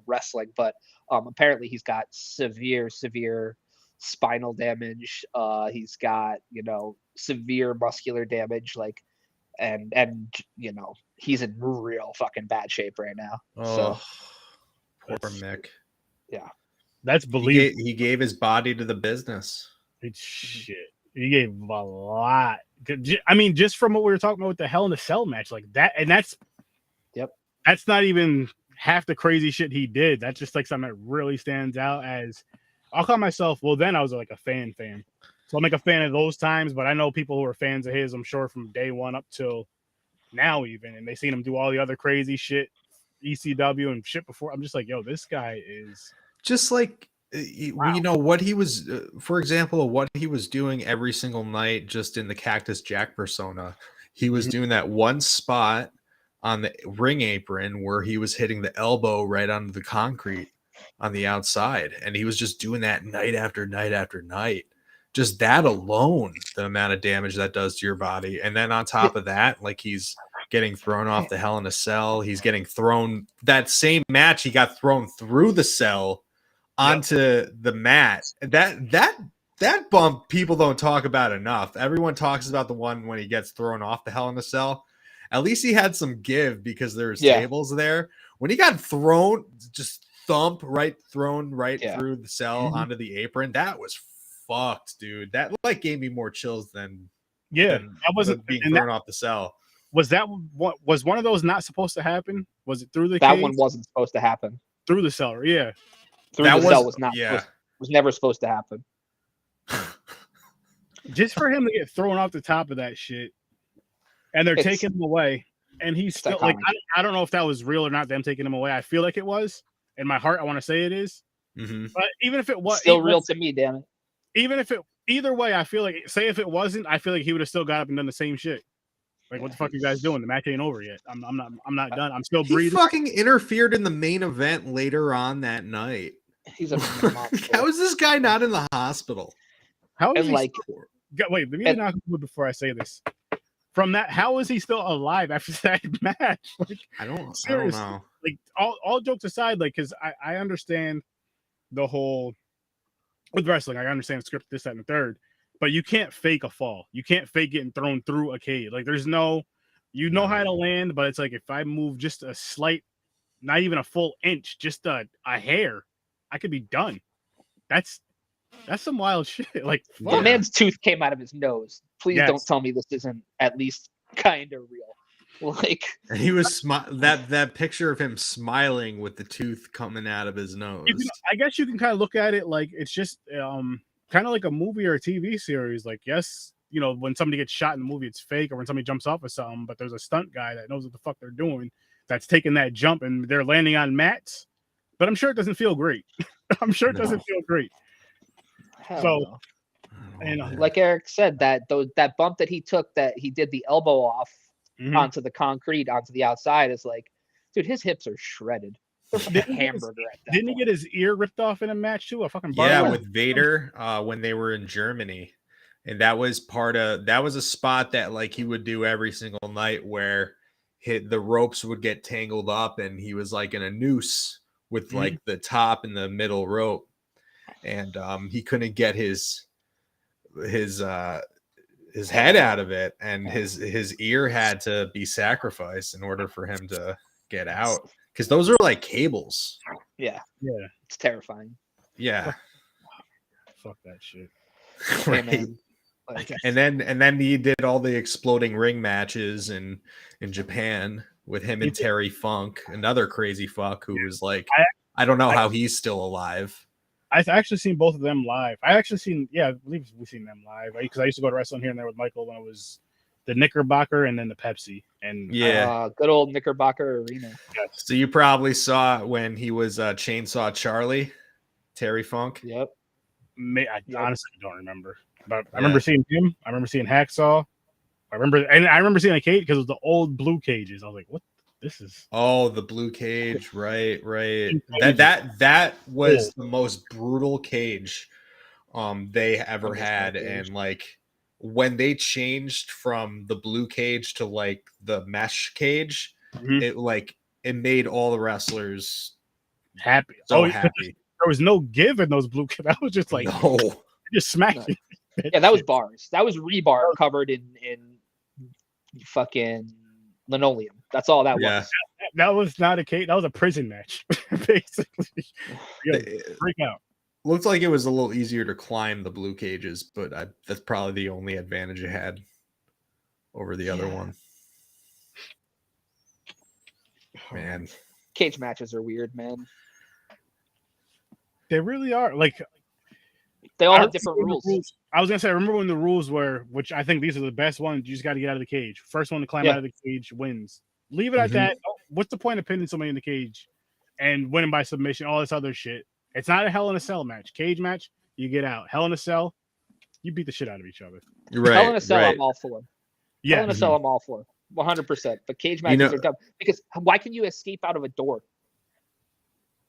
wrestling. But apparently he's got severe spinal damage. He's got severe muscular damage, like, and he's in real fucking bad shape right now. Poor Mick. Yeah, that's believable. He gave his body to the business. It's shit. He gave a lot. I mean, just from what we were talking about with the Hell in a Cell match, like that, and that's not even half the crazy shit he did. That's just like something that really stands out. As I'll call myself, well, then I was like a fan. So I'm like a fan of those times, but I know people who are fans of his, I'm sure, from day one up till now even, and they seen him do all the other crazy shit, ECW and shit before. I'm just like, yo, this guy is just like, what he was, for example, what he was doing every single night just in the Cactus Jack persona. He was doing that one spot on the ring apron where he was hitting the elbow right onto the concrete on the outside. And he was just doing that night after night after night. Just that alone, the amount of damage that does to your body. And then on top of that, like he's getting thrown off the Hell in a Cell. He's getting thrown that same match. He got thrown through the cell onto the mat. That bump people don't talk about enough. Everyone talks about the one when he gets thrown off the Hell in a Cell. At least he had some give because there's tables there. When he got thrown, just thrown right through the cell onto the apron, that was fucked, dude. That like gave me more chills than that wasn't being thrown off the cell. Was that what was one of those not supposed to happen? Was it through the that cage? one wasn't supposed to happen. Through the cell, yeah. Through the cell was not was never supposed to happen. Just for him to get thrown off the top of that shit, and they're taking him away, and he's still like, I don't know if that was real or not. Them taking him away, I feel like it was. In my heart, I want to say it is. But even if it was still real to me, damn it. Even if it, either way, I feel like, say if it wasn't, I feel like he would have still got up and done the same shit. Like, what the fuck are you guys doing? The match ain't over yet. I'm not done. I'm still breathing. He fucking interfered in the main event later on that night. He's a monster. How is this guy not in the hospital? How is and he like still, wait, let me not conclude before I say this. From that, how is he still alive after that match? Like, I don't know. Like, all jokes aside, like, because I understand the whole with wrestling. I understand the script, this, that, and the third. But you can't fake a fall. You can't fake getting thrown through a cage. Like, there's no, you know how to land, but it's like if I move just a slight, not even a full inch, just a hair, I could be done. That's some wild shit. Like, the man's tooth came out of his nose. Please don't tell me this isn't at least kind of real. Like, and he was that picture of him smiling with the tooth coming out of his nose. I guess you can kind of look at it like it's just kind of like a movie or a TV series. Like, yes, you know, when somebody gets shot in the movie, it's fake, or when somebody jumps off of something, but there's a stunt guy that knows what the fuck they're doing, that's taking that jump, and they're landing on mats. But I'm sure it doesn't feel great. I'm sure it doesn't feel great. Hell so, no. And like Eric said, that bump that he took, that he did the elbow off onto the concrete, onto the outside, is like, dude, his hips are shredded. Hamburger. Didn't he get his ear ripped off in a match too? A fucking with Vader when they were in Germany, and that was a spot that like he would do every single night where the ropes would get tangled up, and he was like in a noose with like the top and the middle rope, and he couldn't get his head out of it, and his ear had to be sacrificed in order for him to get out. Because those are like cables. Yeah. It's terrifying. Yeah. Fuck that shit. Right. Like, and then he did all the exploding ring matches in Japan with him and Terry Funk, another crazy fuck who was like, I don't know how he's still alive. I've actually seen both of them live. I believe we've seen them live because I used to go to wrestling here and there with Michael when it was the Knickerbocker and then the Pepsi. And good old Knickerbocker Arena. So you probably saw when he was Chainsaw Charlie, Terry Funk. Yep. I honestly don't remember. But I remember seeing him. I remember seeing Hacksaw. I remember seeing a cage because it was the old blue cages. I was like, what? This is the blue cage, right. That was the most brutal cage they ever had. And like when they changed from the blue cage to like the mesh cage, it made all the wrestlers happy. Happy. There was no give in those blue cages. That was just like just smacked it. Yeah, that was bars. That was rebar covered in fucking linoleum. That's all that was. That was not a cage. That was a prison match, basically. Freak out. Looked like it was a little easier to climb the blue cages, but that's probably the only advantage it had over the other one. Man, cage matches are weird, man. They really are. Like, they all have different rules. I was gonna say, I remember when the rules were, which I think these are the best ones. You just got to get out of the cage. First one to climb out of the cage wins. Leave it at that. What's the point of pinning somebody in the cage and winning by submission? All this other shit. It's not a Hell in a Cell match. Cage match, you get out. Hell in a Cell, you beat the shit out of each other. Right. Hell in a Cell, I'm all for. Yeah. Hell in a Cell, I'm all for. 100%. But cage You matches know, are dumb because why can you escape out of a door?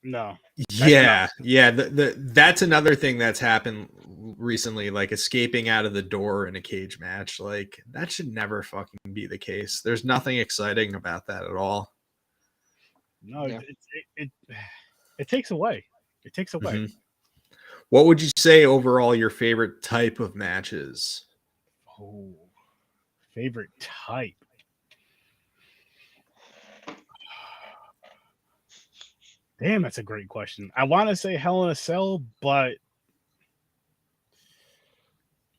No. yeah, yeah. That's another thing that's happened recently, like escaping out of the door in a cage match. Like that should never fucking be the case. There's nothing exciting about that at all. No, Yeah. it takes away. It takes away. Mhm. What would you say overall your favorite type of matches? Oh, favorite type. Damn, that's a great question. I want to say Hell in a Cell, but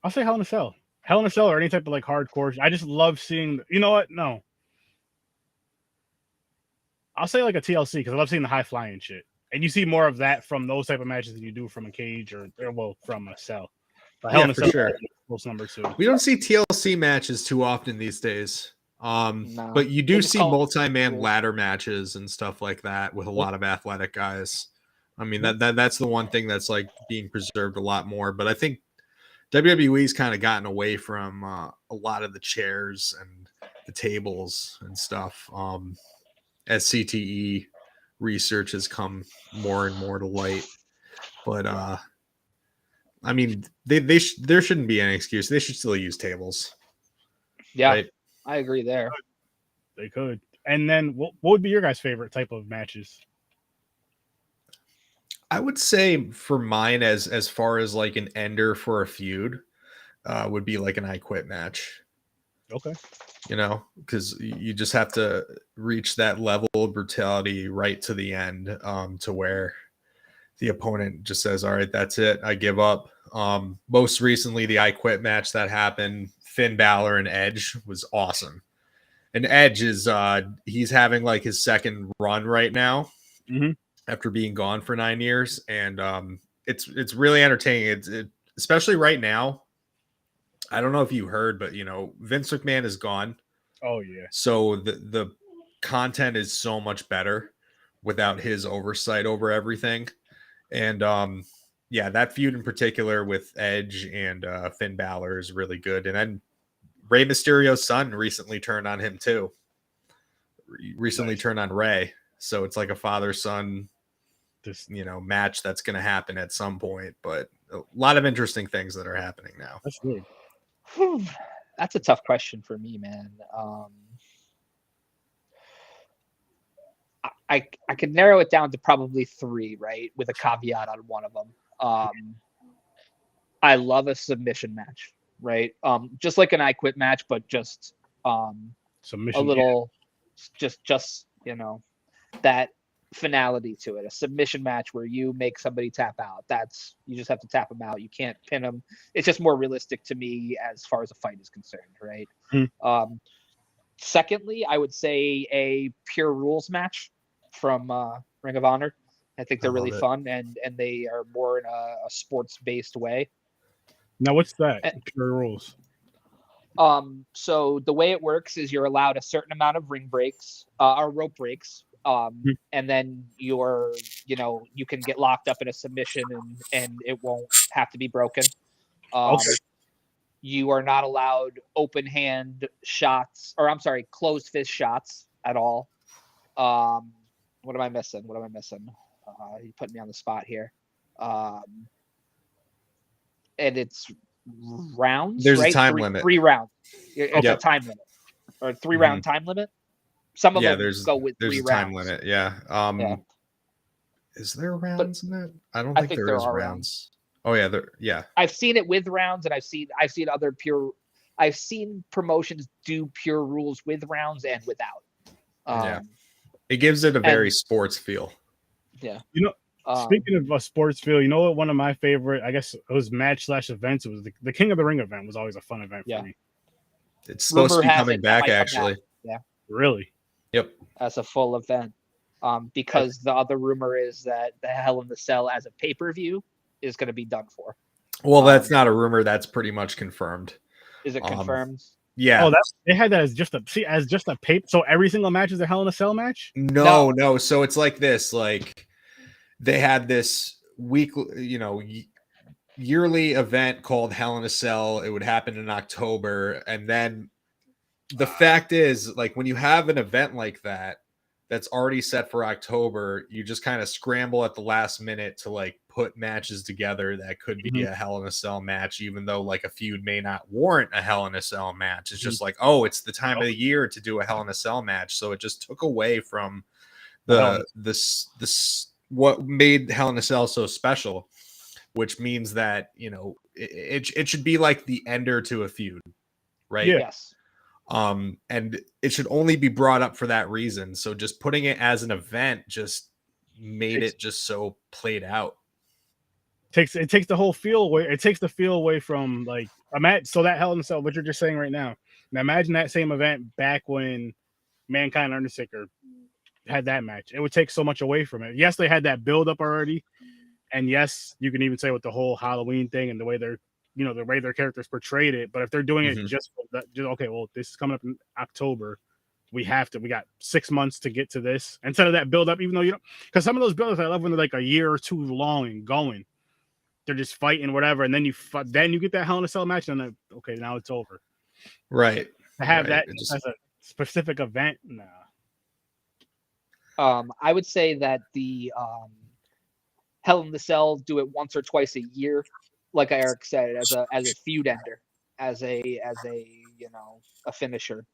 I'll say Hell in a Cell. Hell in a Cell or any type of like hardcore. I just love seeing. You know what? No, I'll say like a TLC because I love seeing the high flying shit, and you see more of that from those type of matches than you do from a cage or well from a cell. But Hell in a for Cell, sure. close number 2. We don't see TLC matches too often these days. No. But you They do just see call it multi-man rules. ladder matches and stuff like that with a lot of athletic guys. I mean, that's the one thing that's like being preserved a lot more. But I think WWE's kind of gotten away from a lot of the chairs and the tables and stuff. As CTE research has come more and more to light. But I mean, there shouldn't be any excuse. They should still use tables. Yeah, Right? I agree there. They could. And then what would be your guys' favorite type of matches? I would say for mine, as far as like an ender for a feud, would be like an I Quit match. Okay. You know, because you just have to reach that level of brutality right to the end, to where the opponent just says, "All right, that's it. I give up." Most recently, the I Quit match that happened, Finn Balor and Edge, was awesome. And Edge is he's having like his second run right now after being gone for 9 years, and it's really entertaining. Especially right now. I don't know if you heard, but you know, Vince McMahon is gone. Oh yeah. So the content is so much better without his oversight over everything. And yeah, that feud in particular with Edge and Finn Balor is really good. And then Rey Mysterio's son recently turned on him too. Recently turned on Rey. So it's like a father-son, match that's going to happen at some point. But a lot of interesting things that are happening now. That's good. That's a tough question for me, man. I could narrow it down to probably 3, right? With a caveat on one of them. I love a submission match, right? Just like an I Quit match, but just Submission, a little, just that finality to it. A submission match where you make somebody tap out. You just have to tap them out. You can't pin them. It's just more realistic to me as far as a fight is concerned, right? Secondly, I would say a Pure Rules match from Ring of Honor. I think they're really fun and they are more in a sports-based way. Now, what's that? Pure Rules. So the way it works is you're allowed a certain amount of ring breaks, or rope breaks, and then you can get locked up in a submission and it won't have to be broken. Okay. You are not allowed open hand shots, or I'm sorry, closed fist shots at all. What am I missing? You put me on the spot here. And it's rounds. There's right? a time limit. 3 rounds. It's a time limit, or 3-round time limit. Some of them go with 3 rounds. Time limit. Yeah. Is there rounds in that? I don't think there is rounds. Oh yeah, yeah. I've seen it with rounds, and I've seen other I've seen promotions do Pure Rules with rounds and without. Yeah. It gives it a very sports feel. Yeah. Speaking of a sports feel, you know what? One of my favorite, I guess, it was match/events. It was the King of the Ring event. Was always a fun event for me. It's supposed to be coming back, actually. Yeah. Really? Yep. As a full event, because the other rumor is that the Hell in the Cell as a pay-per-view is going to be done for. Well, that's not a rumor. That's pretty much confirmed. Is it confirmed? Yeah. Oh, they had that as just a paper. So every single match is a Hell in a Cell match? No. So it's like this. Like they had this weekly, yearly event called Hell in a Cell. It would happen in October, and then the fact is, like, when you have an event like that that's already set for October, you just kind of scramble at the last minute to like put matches together that could be a Hell in a Cell match, even though like a feud may not warrant a Hell in a Cell match. It's just like, oh, it's the time of the year to do a Hell in a Cell match, so it just took away from this what made Hell in a Cell so special, which means that, you know, it should be like the ender to a feud, right? Yes. And it should only be brought up for that reason. So just putting it as an event just made it just so played out. It takes the whole feel away. It takes the feel away from like a match. So that Hell in a Cell, what you're just saying right now. Now imagine that same event back when Mankind and Undertaker had that match. It would take so much away from it. Yes, they had that build up already, and yes, you can even say with the whole Halloween thing and the way they're, you know, the way their characters portrayed it. But if they're doing it just okay, well, this is coming up in October. We got 6 months to get to this instead of that build up. Even though you don't, because some of those build ups I love when they're like a year or two long and going. They're just fighting whatever, and then you get that Hell in a Cell match, and then okay, now it's over. Right. To have that as a specific event, nah. I would say that the Hell in the Cell do it once or twice a year, like Eric said, as a feud ender, as a you know, a finisher,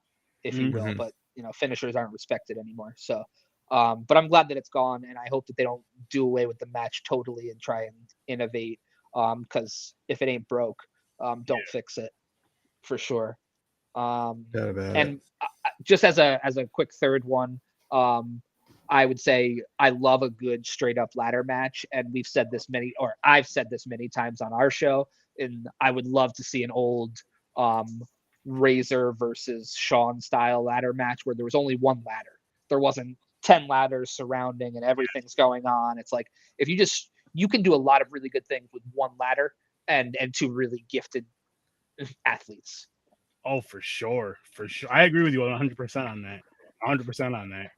if you will. But you know, finishers aren't respected anymore. So, but I'm glad that it's gone, and I hope that they don't do away with the match totally and try and innovate. Because if it ain't broke, don't fix it, for sure. And just as a quick third one, I would say I love a good straight up ladder match, and I've said this many times on our show, and I would love to see an old Razor versus Shawn style ladder match where there was only one ladder. There wasn't 10 ladders surrounding and everything's going on. It's like, if you can do a lot of really good things with one ladder and two really gifted athletes. Oh, for sure. I agree with you 100% on that. 100% on that.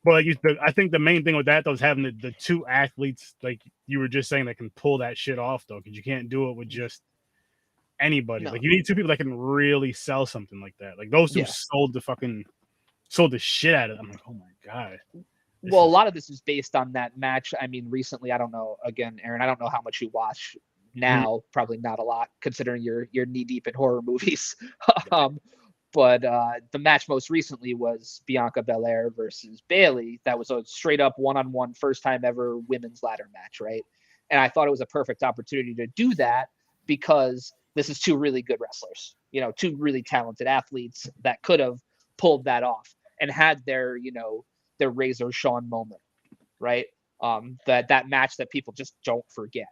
But like I think the main thing with that though is having the two athletes, like you were just saying, that can pull that shit off though, because you can't do it with just anybody. No. Like you need two people that can really sell something like that. Like those two sold the shit out of it. I'm like, oh my god. Well, a lot of this is based on that match. I mean, recently, I don't know. Again, Aaron, I don't know how much you watch now. Probably not a lot, considering you're knee deep in horror movies. But the match most recently was Bianca Belair versus Bayley. That was a straight up one-on-one, first time ever women's ladder match, right? And I thought it was a perfect opportunity to do that because this is two really good wrestlers, you know, two really talented athletes that could have pulled that off and had their, you know, their Razor Shawn moment, right? That match that people just don't forget.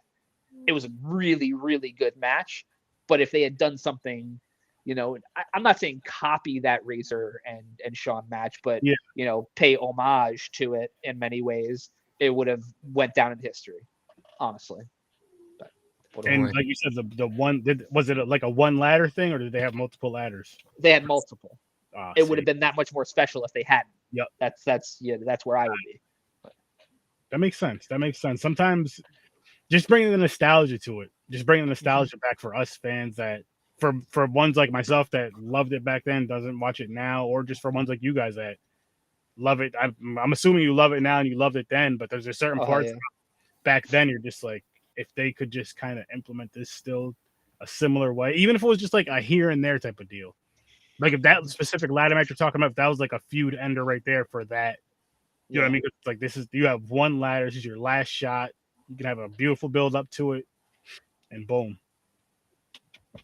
It was a really, really good match. But if they had done something, you know, I'm not saying copy that Razor and Shawn match, but you know, pay homage to it in many ways, it would have went down in history, honestly. And like you said, the one was it like a one ladder thing, or did they have multiple ladders? They had multiple. It would have been that much more special if they hadn't. Yep. That's where I would be. That makes sense. Sometimes just bringing the nostalgia to it, just bringing the nostalgia back for us fans that for ones like myself that loved it back then, doesn't watch it now, or just for ones like you guys that love it. I'm assuming you love it now and you loved it then, but there's a certain parts back then you're just like, if they could just kind of implement this still a similar way, even if it was just like a here and there type of deal. Like if that specific ladder match you're talking about, if that was like a feud ender right there for that, you know what I mean? It's like you have one ladder, this is your last shot. You can have a beautiful build up to it, and boom.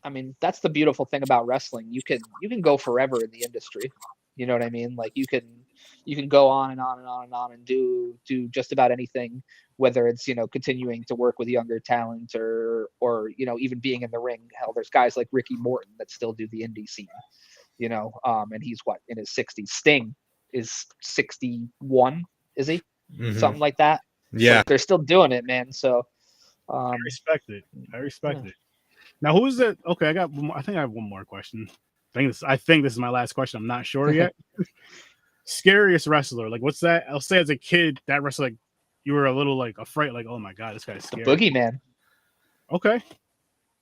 I mean, that's the beautiful thing about wrestling. You can go forever in the industry. You know what I mean? Like you can go on and on and on and on and do just about anything, whether it's, you know, continuing to work with younger talent or you know, even being in the ring. Hell, there's guys like Ricky Morton that still do the indie scene, you know, and he's in his 60s. Sting is 61, is he? Something like that. Yeah, so they're still doing it, man. So I respect it. It. Now, who is it? Okay, I think I have one more question. I think this is my last question. I'm not sure yet. Scariest wrestler, like what's that? I'll say as a kid, that wrestler, like you were a little like afraid, like, oh my god, this guy's scary. Boogeyman. Okay.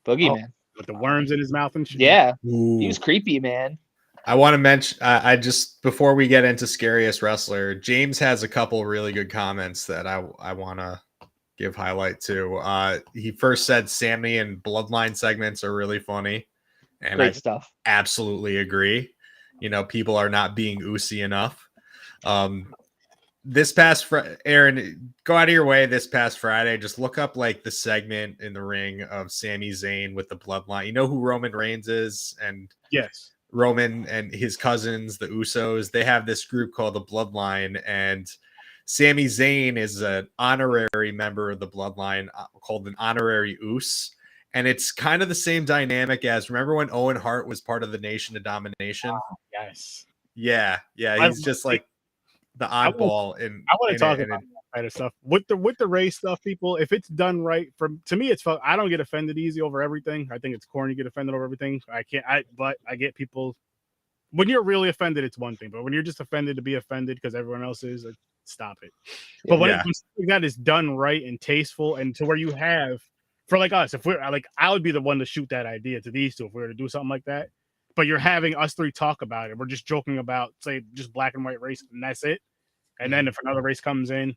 Boogeyman. With the worms in his mouth and shit. Yeah. He was creepy, man. I want to mention, I just before we get into scariest wrestler, James has a couple really good comments that I want to give highlight to. He first said Sammy and Bloodline segments are really funny, and Great I stuff. absolutely agree. You know, people are not being oozy enough. This past Aaron, go out of your way this past Friday. Just look up like the segment in the ring of Sami Zayn with the Bloodline. You know who Roman Reigns is, and Yes. Roman and his cousins, the Usos. They have this group called the Bloodline, and Sami Zayn is an honorary member of the Bloodline called an honorary Us. And it's kind of the same dynamic as remember when Owen Hart was part of the Nation of Domination? Yes. Yeah, he's just like the oddball in. I want to talk it, about that kind of stuff with the race stuff, people. If it's done right, to me, it's fun. I don't get offended easy over everything. I think it's corny to get offended over everything. But I get people. When you're really offended, it's one thing, but when you're just offended to be offended because everyone else is, like, stop it. But when something that is done right and tasteful, and to where you have, for like us, if we're like, I would be the one to shoot that idea to these two if we were to do something like that. But you're having us three talk about it. We're just joking about, say, just black and white race, and that's it. And then if another race comes in,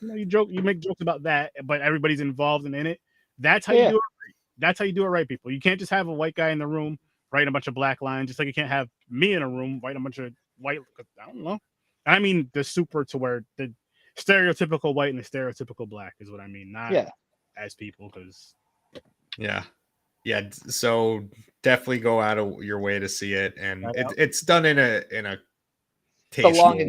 you make jokes about that, but everybody's involved and in it. That's how you do it right. That's how you do it right, people. You can't just have a white guy in the room writing a bunch of black lines, just like you can't have me in a room writing a bunch of white. I don't know. I mean the super to where the stereotypical white and the stereotypical black is what I mean, not as people, because yeah. So definitely go out of your way to see it, and it's done in a the long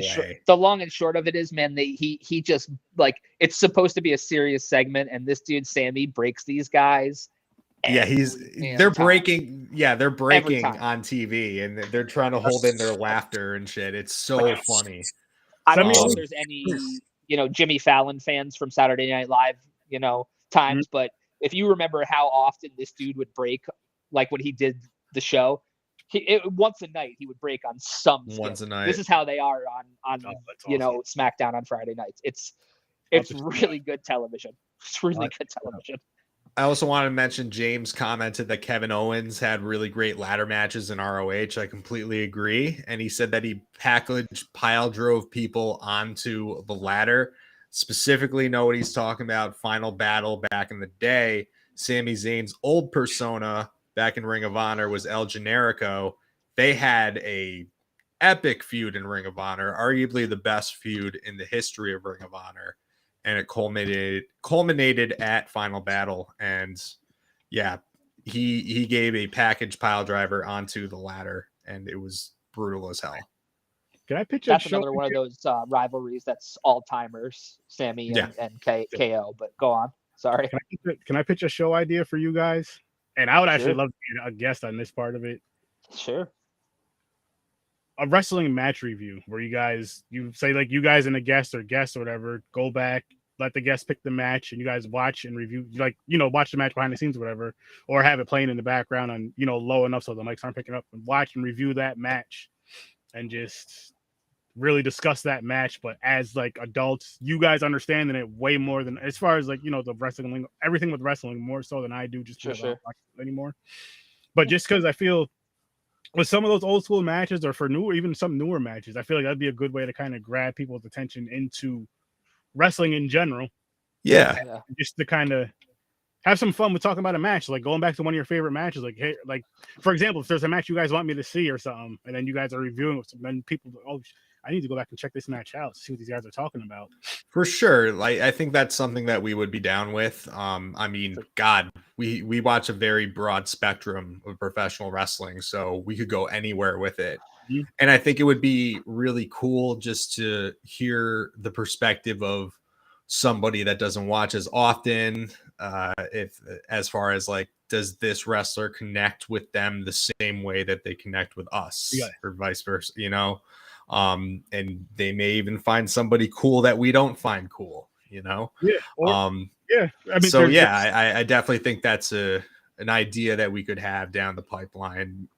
and short of it is, man, he just, like, it's supposed to be a serious segment, and this dude Sammy breaks these guys. Yeah, they're breaking on TV, and they're trying to hold in their laughter and shit. It's so funny. I don't know if there's any Jimmy Fallon fans from Saturday Night Live times, but if you remember how often this dude would break, like when he did the show, once a night he would break on some once a night. This is how they are on SmackDown on Friday nights. It's really good television. It's really good television. I also want to mention James commented that Kevin Owens had really great ladder matches in ROH. I completely agree. And he said that he pile drove people onto the ladder. Specifically know what he's talking about. Final Battle back in the day. Sami Zayn's old persona back in Ring of Honor was El Generico. They had a epic feud in Ring of Honor, arguably the best feud in the history of Ring of Honor. And it culminated at Final Battle. And yeah, he gave a package pile driver onto the ladder, and it was brutal as hell. Can I pitch that's another one of those rivalries that's all timers, Sammy and KO. But go on. Sorry. Can I pitch a show idea for you guys? And I would actually love to be a guest on this part of it. Sure. A wrestling match review where you say, like, you guys and a guest or whatever, go back, let the guest pick the match, and you guys watch and review, watch the match behind the scenes or whatever, or have it playing in the background on, low enough so the mics aren't picking up, and watch and review that match and just really discuss that match. But as like adults, you guys understanding it way more than, as far as like, the wrestling, everything with wrestling, more so than I do, just because I don't watch it anymore. But just because I feel with some of those old school matches, or for even some newer matches, I feel like that'd be a good way to kind of grab people's attention into wrestling in general. Yeah. Just to kind of have some fun with talking about a match, like going back to one of your favorite matches. Like, hey, like, for example, if there's a match you guys want me to see or something, and then you guys are reviewing it, then people, I need to go back and check this match out, see what these guys are talking about. For sure. Like, I think that's something that we would be down with. I mean, God, we watch a very broad spectrum of professional wrestling, so we could go anywhere with it. Mm-hmm. And I think it would be really cool just to hear the perspective of somebody that doesn't watch as often. If, as far as like, does this wrestler connect with them the same way that they connect with us, or vice versa, and they may even find somebody cool that we don't find cool, I mean, so I definitely think that's an idea that we could have down the pipeline.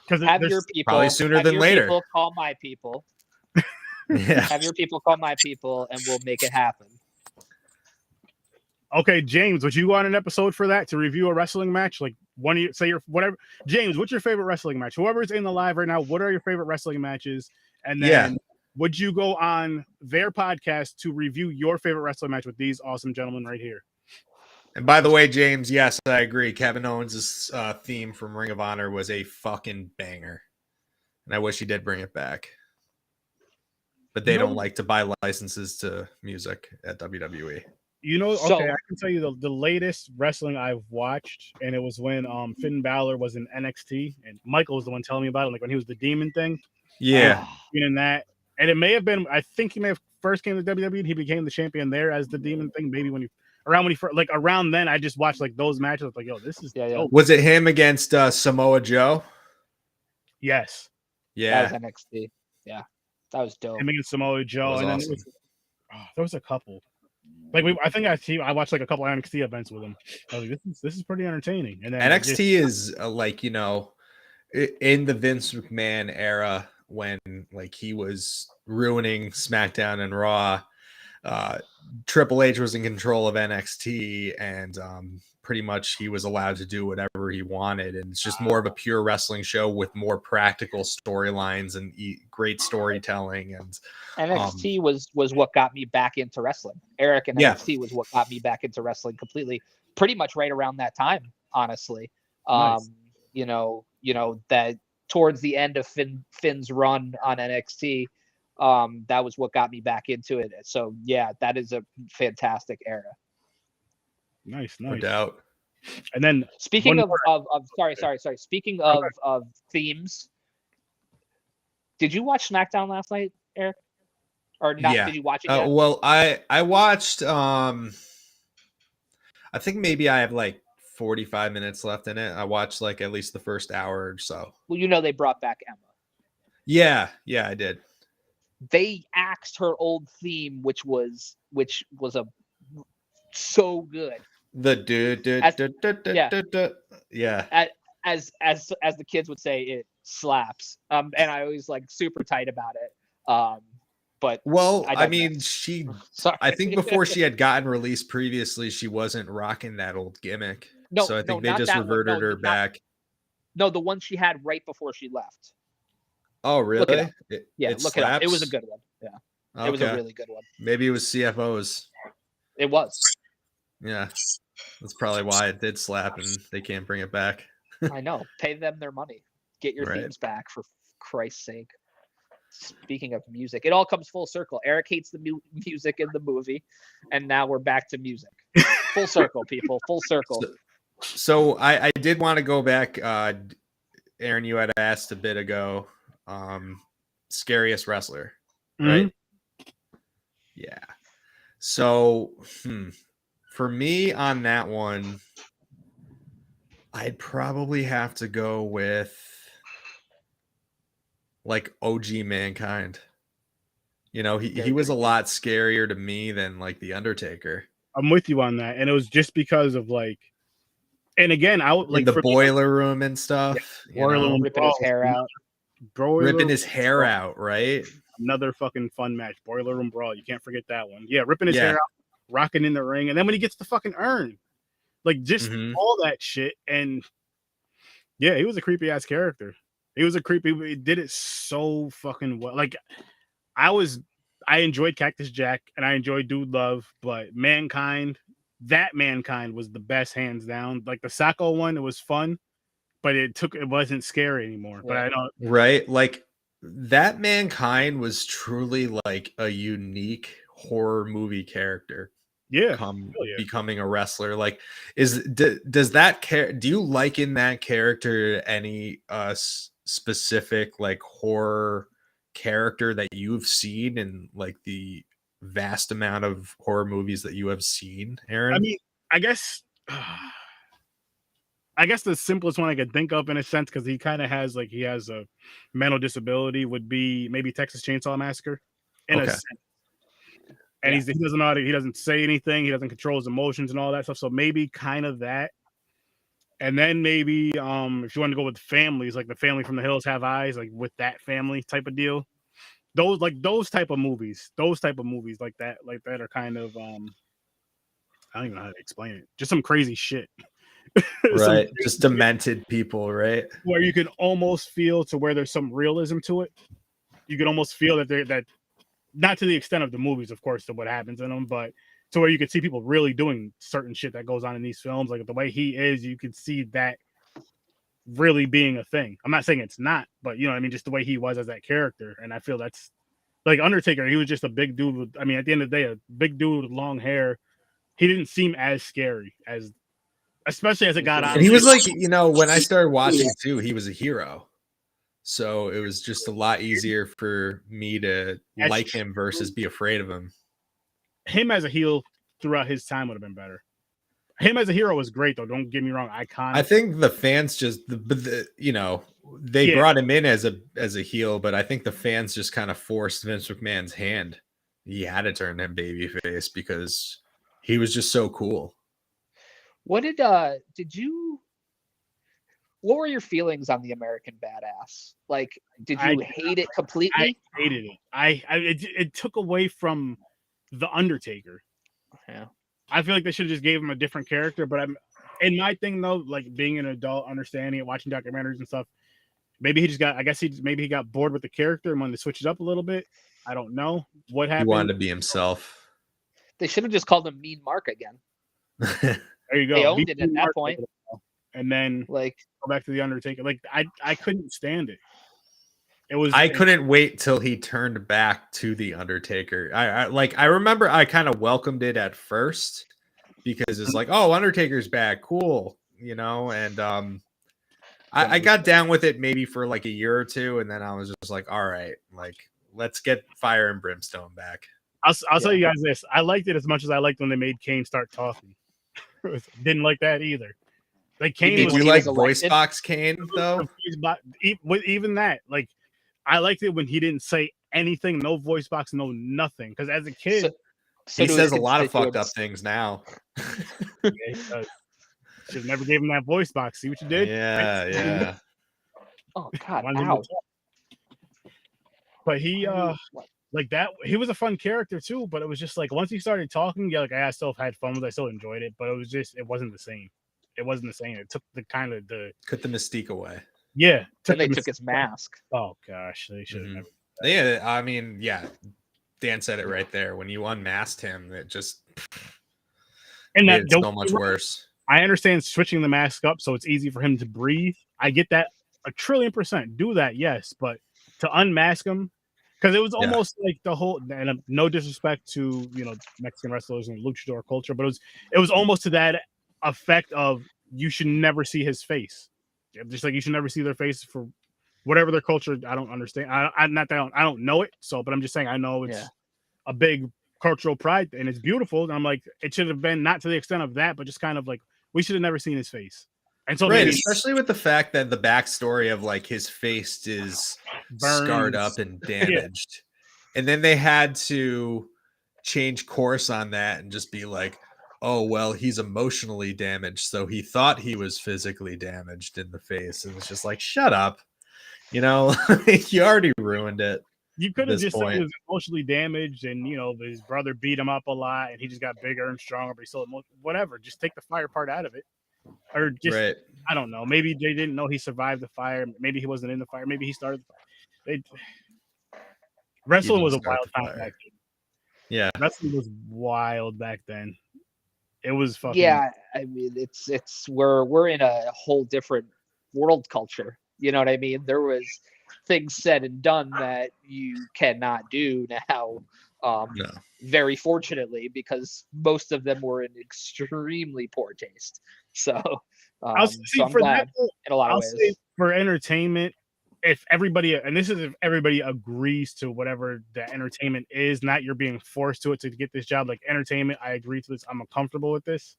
Have your people probably sooner than later. People call my people. Have your people call my people, and we'll make it happen. Okay, James, would you want an episode for that, to review a wrestling match? Like, one of you say your whatever. James, what's your favorite wrestling match? Whoever's in the live right now, what are your favorite wrestling matches? And then would you go on their podcast to review your favorite wrestling match with these awesome gentlemen right here? And by the way, James, yes, I agree. Kevin Owens' theme from Ring of Honor was a fucking banger. And I wish he did bring it back. But they don't like to buy licenses to music at WWE. You know, okay, I can tell you the latest wrestling I've watched, and it was when Finn Balor was in NXT, and Michael was the one telling me about it, like when he was the demon thing. Yeah. In that, and it may have been, I think he may have first came to WWE and he became the champion there as the demon thing, maybe when he first, like around then I just watched like those matches. I was like, yo, this is dope. Was it him against Samoa Joe? Yes. Yeah. That was NXT. Yeah. That was dope. Him against Samoa Joe. And awesome. then there was a couple. Like I watched like a couple NXT events with him. I was like, this is pretty entertaining. And then NXT is like, you know, in the Vince McMahon era when like he was ruining SmackDown and Raw. Triple H was in control of NXT, and pretty much he was allowed to do whatever he wanted, and it's just more of a pure wrestling show with more practical storylines and great storytelling. And NXT was what got me back into wrestling. Eric and NXT was what got me back into wrestling completely, pretty much right around that time, honestly. Nice. You know that towards the end of Finn's run on NXT. That was what got me back into it. So yeah, that is a fantastic era. Nice. No doubt. And then speaking of sorry. Speaking of themes, did you watch SmackDown last night, Eric? Or not? Yeah. Did you watch it yet? Well, I watched. I think maybe I have like 45 minutes left in it. I watched like at least the first hour or so. Well, you know they brought back Emma. Yeah, I did. They axed her old theme, which was so good. The as the kids would say, it slaps. And I always like super tight about it. But well, I mean, she. Sorry. I think before she had gotten released previously, she wasn't rocking that old gimmick. No, so I think they just reverted her back. No, the one she had right before she left. Oh, really? Look it up. It look it up. It was a good one. Yeah, okay. It was a really good one. Maybe it was CFOs. It was. Yeah, that's probably why it did slap, and they can't bring it back. I know. Pay them their money. Get your themes back, for Christ's sake. Speaking of music, it all comes full circle. Eric hates the music in the movie, and now we're back to music. Full circle, people. Full circle. So I did want to go back. Aaron, you had asked a bit ago, scariest wrestler, right? Mm-hmm. Yeah. So for me on that one, I'd probably have to go with like OG Mankind. You know, he was a lot scarier to me than like the Undertaker. I'm with you on that, and it was just because of like, and again, I would like the boiler room and stuff. Yeah, ripping his hair out, ripping his hair out, right? Another fucking fun match, Boiler Room Brawl. You can't forget that one. Yeah, ripping his hair out, rocking in the ring, and then when he gets the fucking urn, like just all that shit. And yeah, he was a creepy ass character. He was a creepy. He did it so fucking well. Like I enjoyed Cactus Jack and I enjoyed Dude Love, but Mankind was the best, hands down. Like the Sacco one, it was fun, but it wasn't scary anymore. But I don't. Right, like that Mankind was truly like a unique horror movie character. Yeah, becoming a wrestler. Like, does that do you liken that character to any specific like horror character that you've seen in like the vast amount of horror movies that you have seen, Aaron? I mean, I guess the simplest one I could think of in a sense, because he kind of has a mental disability, would be maybe Texas Chainsaw Massacre in a sense. And he doesn't know he doesn't say anything, he doesn't control his emotions and all that stuff. So maybe kind of that. And then maybe if you want to go with families, like the Family from the Hills Have Eyes, like with that family type of deal. Those type of movies like that are kind of I don't even know how to explain it. Just some crazy shit. Right. Just demented people, right? Where you can almost feel to where there's some realism to it. You can almost feel that that not to the extent of the movies, of course, to what happens in them, but to where you can see people really doing certain shit that goes on in these films. Like the way he is, you can see that really being a thing. I'm not saying it's not, but you know what I mean, just the way he was as that character. And I feel that's like Undertaker, he was just a big dude with, I mean, at the end of the day, a big dude with long hair. He didn't seem as scary as, especially as it got on. And he was like, you know, when I started watching too, he was a hero. So it was just a lot easier for me to like him versus be afraid of him. Him as a heel throughout his time would have been better. Him as a hero was great, though. Don't get me wrong, iconic. I think the fans just, you know, they brought him in as a heel, but I think the fans just kind of forced Vince McMahon's hand. He had to turn him babyface because he was just so cool. What what were your feelings on the American Badass? Like, did you hate it completely? I hated it. It took away from the Undertaker. Yeah. I feel like they should have just gave him a different character, but in my thing though, like being an adult, understanding it, watching documentaries and stuff, maybe he just got, I guess he got bored with the character and wanted to switch it up a little bit. I don't know what happened. He wanted to be himself. They should have just called him Mean Mark again. There you go. They owned it at that point. And then like go back to the Undertaker. Like I couldn't stand it. I couldn't wait till he turned back to the Undertaker. I remember I kind of welcomed it at first because it's like, oh, Undertaker's back, cool, you know. And I got down with it maybe for like a year or two, and then I was just like, all right, like let's get Fire and Brimstone back. I'll tell you guys this: I liked it as much as I liked when they made Kane start talking. Didn't like that either. Like Kane, did you like voice box Kane though? Even that, like. I liked it when he didn't say anything, no voice box, no nothing. Because as a kid, he says a lot of fucked up things now. Should have never gave him that voice box. See what you did? Yeah. Oh God! Ow. But he, like that, he was a fun character too. But it was just like once he started talking, yeah, like I still had fun with it. I still enjoyed it, but it wasn't the same. It wasn't the same. It took the cut the mystique away. Yeah. Then they took his mask. Oh gosh, they should have never. Yeah, I mean, yeah. Dan said it right there. When you unmasked him, it just made it so much worse. I understand switching the mask up so it's easy for him to breathe. I get that 1,000,000,000%. Do that, yes, but to unmask him, because it was almost like the whole. And no disrespect to Mexican wrestlers and luchador culture, but it was almost to that effect of you should never see his face. Just like you should never see their faces for whatever their culture. I don't understand. I don't know it. So, but I'm just saying I know it's a big cultural pride and it's beautiful. And I'm like, it should have been not to the extent of that, but just kind of like we should have never seen his face. And so, especially with the fact that the backstory of like his face is scarred up and damaged, and then they had to change course on that and just be like, oh, well, he's emotionally damaged, so he thought he was physically damaged in the face. And it's just like, shut up. You already ruined it. You could have just said he was emotionally damaged and, his brother beat him up a lot and he just got bigger and stronger, but he still, whatever. Just take the fire part out of it. Or just, I don't know. Maybe they didn't know he survived the fire. Maybe he wasn't in the fire. Maybe he started the fire. Wrestling was a wild time back then. Yeah. Wrestling was wild back then. It was fucking. Yeah, I mean, we're in a whole different world culture. You know what I mean? There was things said and done that you cannot do now. No. Very fortunately, because most of them were in extremely poor taste. So, so I'm glad in a lot of ways. For entertainment, if everybody, and this is if everybody agrees to whatever the entertainment is, not you're being forced to it to get this job. Like entertainment, I agree to this. I'm comfortable with this.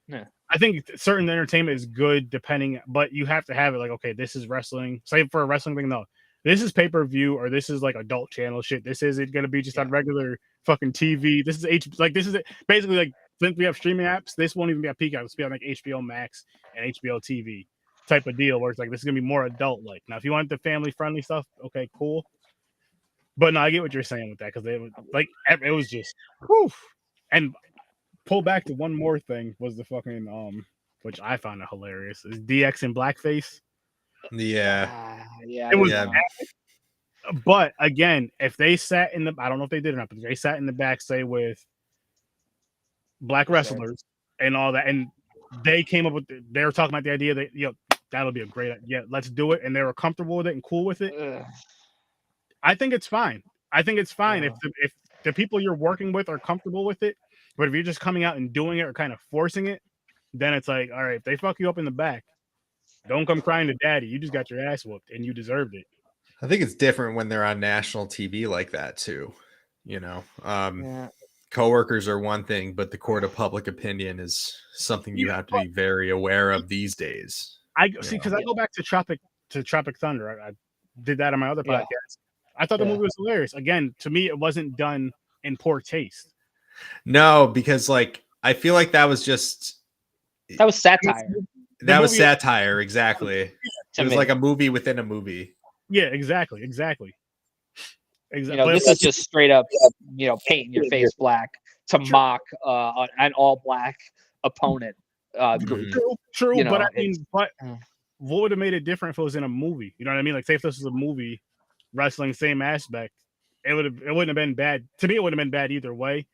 Yeah. I think certain entertainment is good depending, but you have to have it like, okay, this is wrestling. Say for a wrestling thing, no, this is pay-per-view or this is like adult channel shit. This isn't going to be just on regular fucking TV. This is basically like since we have streaming apps, this won't even be a Peacock. It's be on like HBO Max and HBO TV type of deal where it's like this is gonna be more adult like. Now if you want the family friendly stuff, okay, cool. But no, I get what you're saying with that because it was just whew. And pull back to one more thing was the fucking which I found hilarious, is DX in blackface. Yeah. Yeah. It was Yeah. But again, if they sat in the, I don't know if they did or not, but if they sat in the back, say with black wrestlers and all that, and they came up with, they were talking about the idea that, that'll be a great, let's do it, and they were comfortable with it and cool with it. I think it's fine. I think it's fine if the people you're working with are comfortable with it. But if you're just coming out and doing it or kind of forcing it, then it's like, all right, if they fuck you up in the back, don't come crying to daddy. You just got your ass whooped and you deserved it. I think it's different when they're on national TV like that too. Coworkers are one thing, but the court of public opinion is something you have to be very aware of these days. I see, because I go back to Tropic Thunder. I did that on my other podcast. I thought the movie was hilarious. Again, to me, it wasn't done in poor taste. No, because I feel like that was satire. That was satire, exactly. It was like a movie within a movie. Yeah, exactly. This is just straight up, painting your face black to mock an all black opponent. True, but I mean, what would have made it different if it was in a movie? You know what I mean? Like, say if this was a movie, wrestling, same aspect, it wouldn't have been bad. To me, it wouldn't have been bad either way,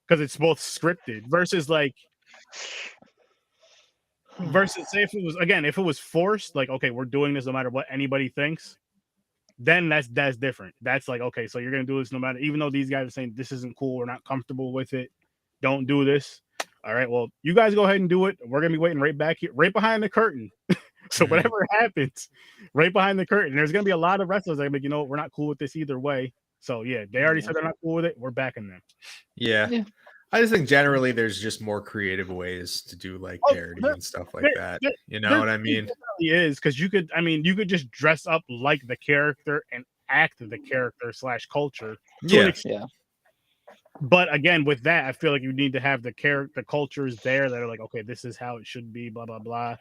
because it's both scripted versus say if it was forced, like, okay, we're doing this no matter what anybody thinks, then that's different. That's like, okay, so you're gonna do this no matter, even though these guys are saying this isn't cool, we're not comfortable with it, don't do this. All right, well, you guys go ahead and do it. We're gonna be waiting right back here, right behind the curtain. So whatever happens, right behind the curtain, there's gonna be a lot of wrestlers that are like, we're not cool with this either way. So yeah, they already said they're not cool with it. We're backing them. Yeah. I just think generally there's just more creative ways to do parody and stuff like that. You know what I mean? It really is, because you could just dress up like the character and act the character / culture. Yeah. But again, with that, I feel like you need to have the cultures there that are like, okay, this is how it should be, blah, blah, blah.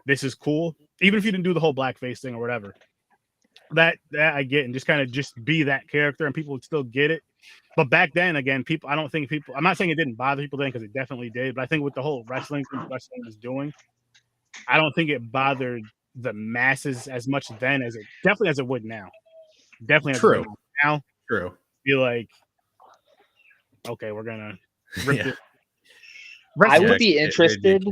This is cool. Even if you didn't do the whole blackface thing or whatever. That I get, and just kind of just be that character and people would still get it. But back then, again, I'm not saying it didn't bother people then, because it definitely did. But I think with the whole wrestling was doing, I don't think it bothered the masses as much then as it would now. Definitely true. Now, true. Be like, okay, we're gonna rip this. I would be interested.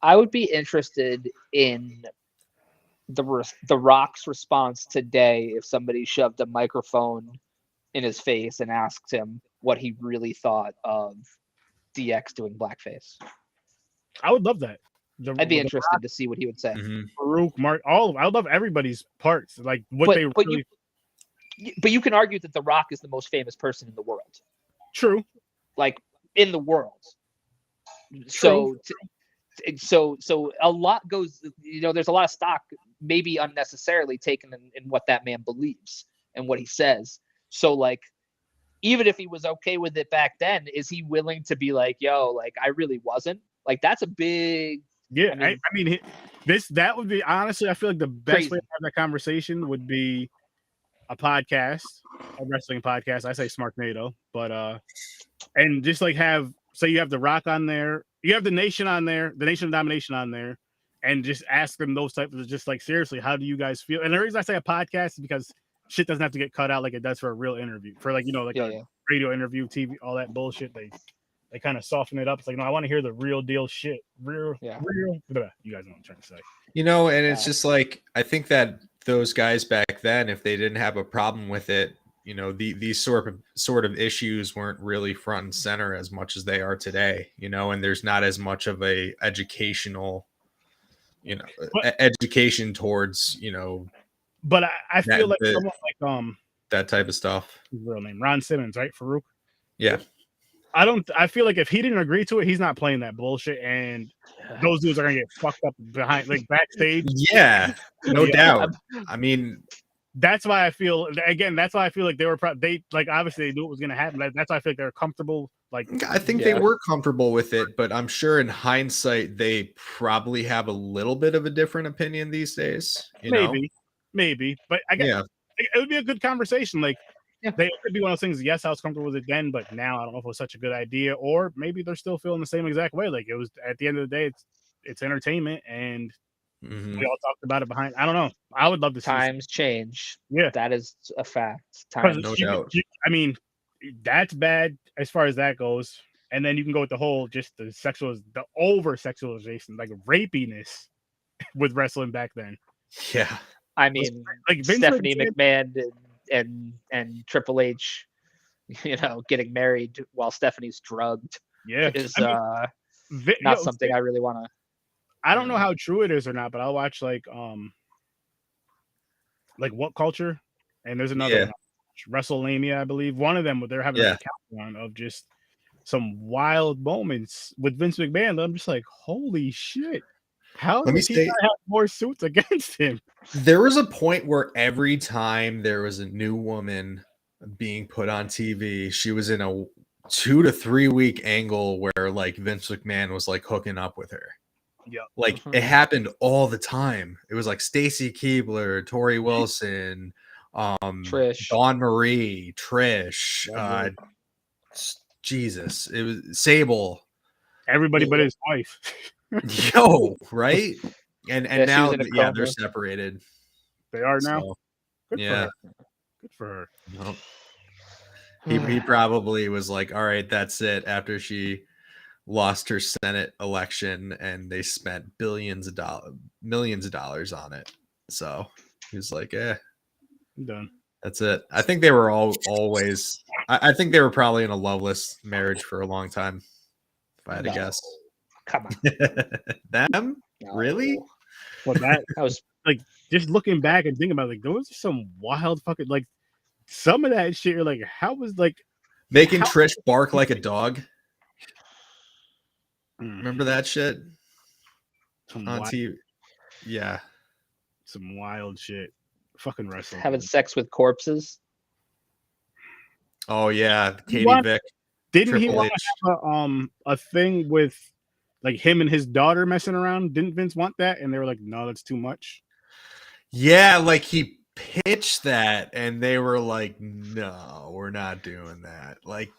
I would be interested in the Rock's response today if somebody shoved a microphone in his face and asked him what he really thought of DX doing blackface. I would love that. I'd be interested to see what he would say. Farouk, Mark, all of I would love everybody's parts. Like what but you can argue that The Rock is the most famous person in the world. True. Like in the world. So a lot goes, there's a lot of stock maybe unnecessarily taken in what that man believes and what he says. So even if he was okay with it back then, is he willing to be like, yo, I really wasn't? That's a big. Yeah. I mean that would be, honestly, I feel like the best way to have that conversation would be a podcast, a wrestling podcast. I say SMARKNADO, but and just say you have The Rock on there, you have the Nation on there, the Nation of Domination on there, and just ask them those types of, just seriously, how do you guys feel? And the reason I say a podcast is because shit doesn't have to get cut out like it does for a real interview, for a radio interview, TV, all that bullshit. They kind of soften it up. It's like, no, I want to hear the real deal shit. Real. You guys know what I'm trying to say. And it's just I think that those guys back then, if they didn't have a problem with it, these sort of issues weren't really front and center as much as they are today, and there's not as much of a educational, education towards, But I feel like someone that type of stuff. His real name, Ron Simmons, right? Farouk. Yeah. I feel like if he didn't agree to it, he's not playing that bullshit, and those dudes are gonna get fucked up behind, backstage. Yeah, no doubt. I mean, that's why I feel like they were obviously they knew it was gonna happen. That's why I feel like they're comfortable. I think they were comfortable with it, but I'm sure in hindsight they probably have a little bit of a different opinion these days. Maybe, but I guess it would be a good conversation. They could be one of those things. Yes, I was comfortable with it then, but now I don't know if it was such a good idea, or maybe they're still feeling the same exact way. It was, at the end of the day, it's entertainment, and Mhm. we all talked about it behind. I don't know. I would love to see. Times change. Yeah. That is a fact. 'Cause Times No you- doubt. I mean, that's bad as far as that goes. And then you can go with the whole just the over sexualization, like rapiness with wrestling back then. Yeah. I mean, Like Vince Stephanie McMahon, McMahon and Triple H, getting married while Stephanie's drugged yeah, is I mean, not something I really want to. I don't know how true it is or not, but I'll watch like What Culture, and there's another one, WrestleMania, I believe. One of them, they're having like a countdown of just some wild moments with Vince McMahon. I'm just like, holy shit! How does he not have more suits against him? There was a point where every time there was a new woman being put on TV, she was in a 2 to 3 week angle where like Vince McMahon was like hooking up with her. Yeah, like it happened all the time. It was like Stacy Keibler, Tori Wilson, Trish, Dawn Marie, Trish, Jesus, it was Sable, everybody but his wife. Yo, right? And now yeah, they're separated. They are now. So, Good for her. Good for her. Nope. He probably was like, all right, that's it. After she lost her Senate election and they spent millions of dollars on it. So he was like, I'm done. That's it. I think they were always, I think they were probably in a loveless marriage for a long time. If I had to guess. Come on. Them? No. Really? Well, that was like, just looking back and thinking about it, like, those are some wild fucking, like, some of that shit, you're like, how was like making Trish bark like a dog? Remember that shit on TV? Yeah, some wild shit. Fucking wrestling. Having sex with corpses. Oh yeah, Katie Vick. Didn't he want to have a thing with like him and his daughter messing around? Didn't Vince want that? And they were like, no, that's too much. Yeah, like he pitched that, and they were like, no, we're not doing that. Like,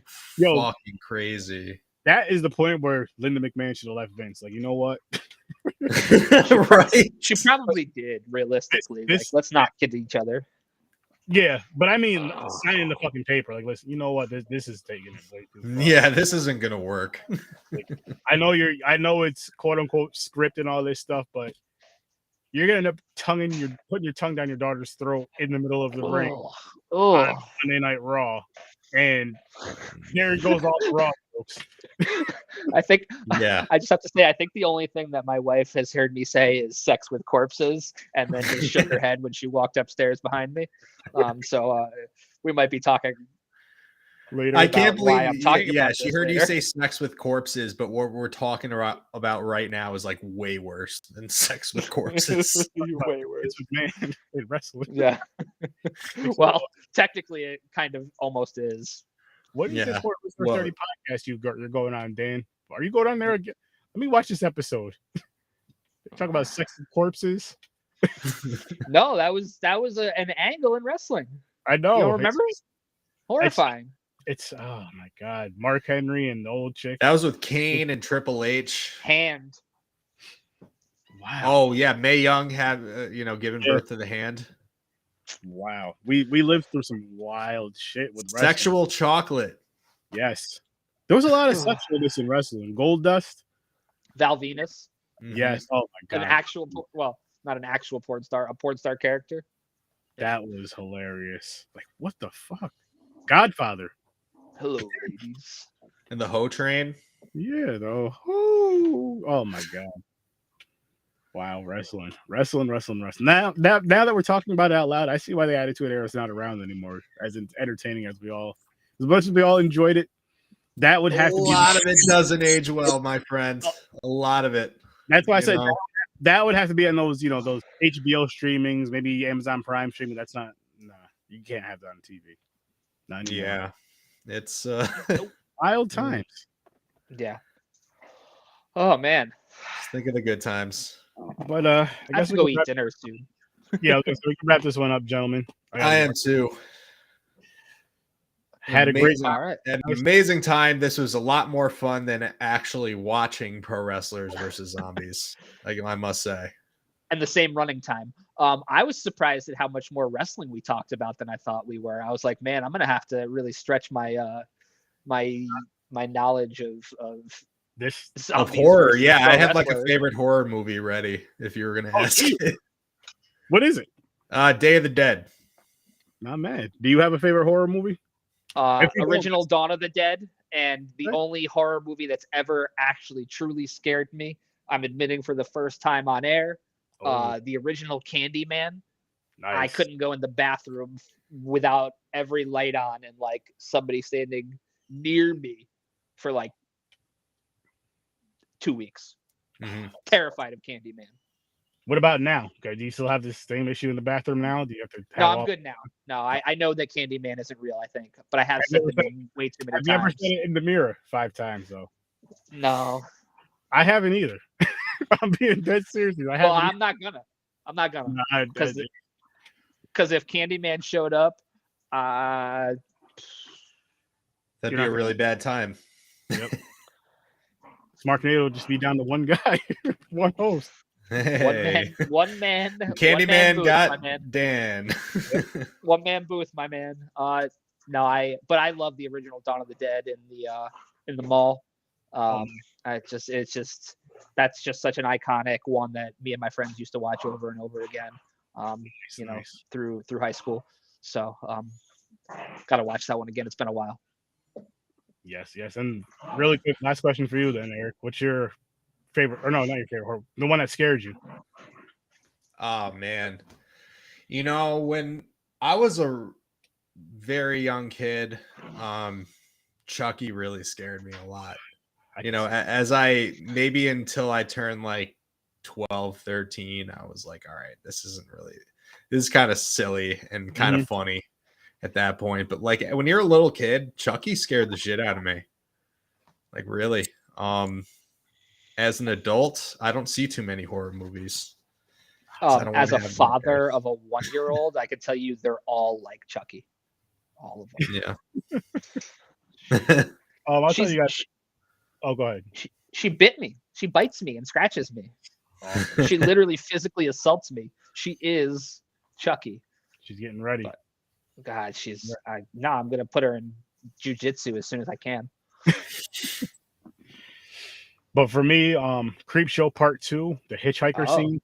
fucking crazy. That is the point where Linda McMahon should have left Vince. Like, you know what? Right? She probably did, realistically. Like, let's not kid each other. Yeah, but I mean, signing the fucking paper. Like, listen, you know what? This is taking it way too far. Yeah, this isn't gonna work. Like, I know it's quote unquote script and all this stuff, but you're gonna end up putting your tongue down your daughter's throat in the middle of the ring on Monday Night Raw, and there it goes all the Raw folks. I think. Yeah. I just have to say, I think the only thing that my wife has heard me say is "sex with corpses," and then just shook her head when she walked upstairs behind me. So we might be talking later. I can't believe I'm talking about she heard you say sex with corpses, but what we're talking about right now is like way worse than sex with corpses. Way worse. Man, wrestling. Yeah. Well, technically, it kind of almost is. What is this for 30 podcast you're going on, Dan? Are you going on there again? Let me watch this episode. Talk about sex with corpses. No, that was an angle in wrestling. I know. You don't remember? Horrifying. It's oh my god, Mark Henry and the old chick. That was with Kane and Triple H. Hand. Wow. Oh yeah, Mae Young had given birth to the hand. Wow. We lived through some wild shit with wrestling. Sexual chocolate. Yes. There was a lot of sexualness in wrestling. Gold Dust. Val Venus. Mm-hmm. Yes. Oh my god. Not an actual porn star, a porn star character. That was hilarious. Like, what the fuck? Godfather. Hello, ladies. And the Ho Train. Yeah, though. Oh my god. Wow, wrestling. Now that we're talking about it out loud, I see why the Attitude Era is not around anymore. As entertaining as much as we all enjoyed it, that would have to be. A lot of it doesn't age well, my friend. A lot of it. That's why I said that would have to be on those, those HBO streamings, maybe Amazon Prime streaming. That's not. Nah, you can't have that on TV. Not anymore. Yeah, it's wild times. Yeah. Oh man. Just think of the good times. But I guess we go eat dinner soon. Yeah, okay, so we can wrap this one up, gentlemen. I am too. Had a great amazing, All right. had an amazing time. This was a lot more fun than actually watching pro wrestlers versus zombies. Like I must say. And the same running time. I was surprised at how much more wrestling we talked about than I thought we were. I was like, man, I'm gonna have to really stretch my my knowledge of this. Of zombies horror, versus yeah. pro I had like a wrestlers. favorite horror movie ready if you were gonna Oh, ask geez. it. What is it? Day of the Dead. Not mad. Do you have a favorite horror movie? If you don't- Original Dawn of the Dead, and the Okay. only horror movie that's ever actually truly scared me. I'm admitting for the first time on air. Oh, The original Candyman. I nice. couldn't go in the bathroom without every light on and like somebody standing near me for like 2 weeks. Mhm. Terrified of Candyman. What about now? Okay, do you still have this same issue in the bathroom now? Do you have to have No, I'm all- good now. No, I know that Candyman isn't real, I think, but I have Have said you the ever name way too many Have you ever times. said it in the mirror 5 times though? No. I haven't either. I'm being dead serious. I Well, haven't. I'm not gonna. I'm not gonna. No, Because if Candyman showed up, That'd You're be not a gonna- really bad time. Yep. SMARKNADO will just be down to one guy, one host. Hey. one man Candyman booth, got my man. Dan. One man booth, my man. No, but I love the original Dawn of the Dead in the mall. It's just that's just such an iconic one that me and my friends used to watch over and over again. Nice. Through high school. So gotta watch that one again. It's been a while. Yes. And really quick, last question for you then, Eric. What's your favorite, or no, not your favorite horror, the one that scared you? Oh man. You know, when I was a very young kid, Chucky really scared me a lot. You know, as I maybe until I turned like 12, 13, I was like, all right, this is kind of silly and kind of funny at that point. But like when you're a little kid, Chucky scared the shit out of me. Like really. As an adult, I don't see too many horror movies. I don't As a wanna have father of a 1-year-old, I can tell you they're all like Chucky. All of them. Yeah. I'll tell She's- you guys. Oh, go ahead. She bit me. She bites me and scratches me. She literally physically assaults me. She is Chucky. She's getting ready. But- God, I'm gonna put her in jujitsu as soon as I can. But for me, Creep Show Part 2, the hitchhiker Oh. scene,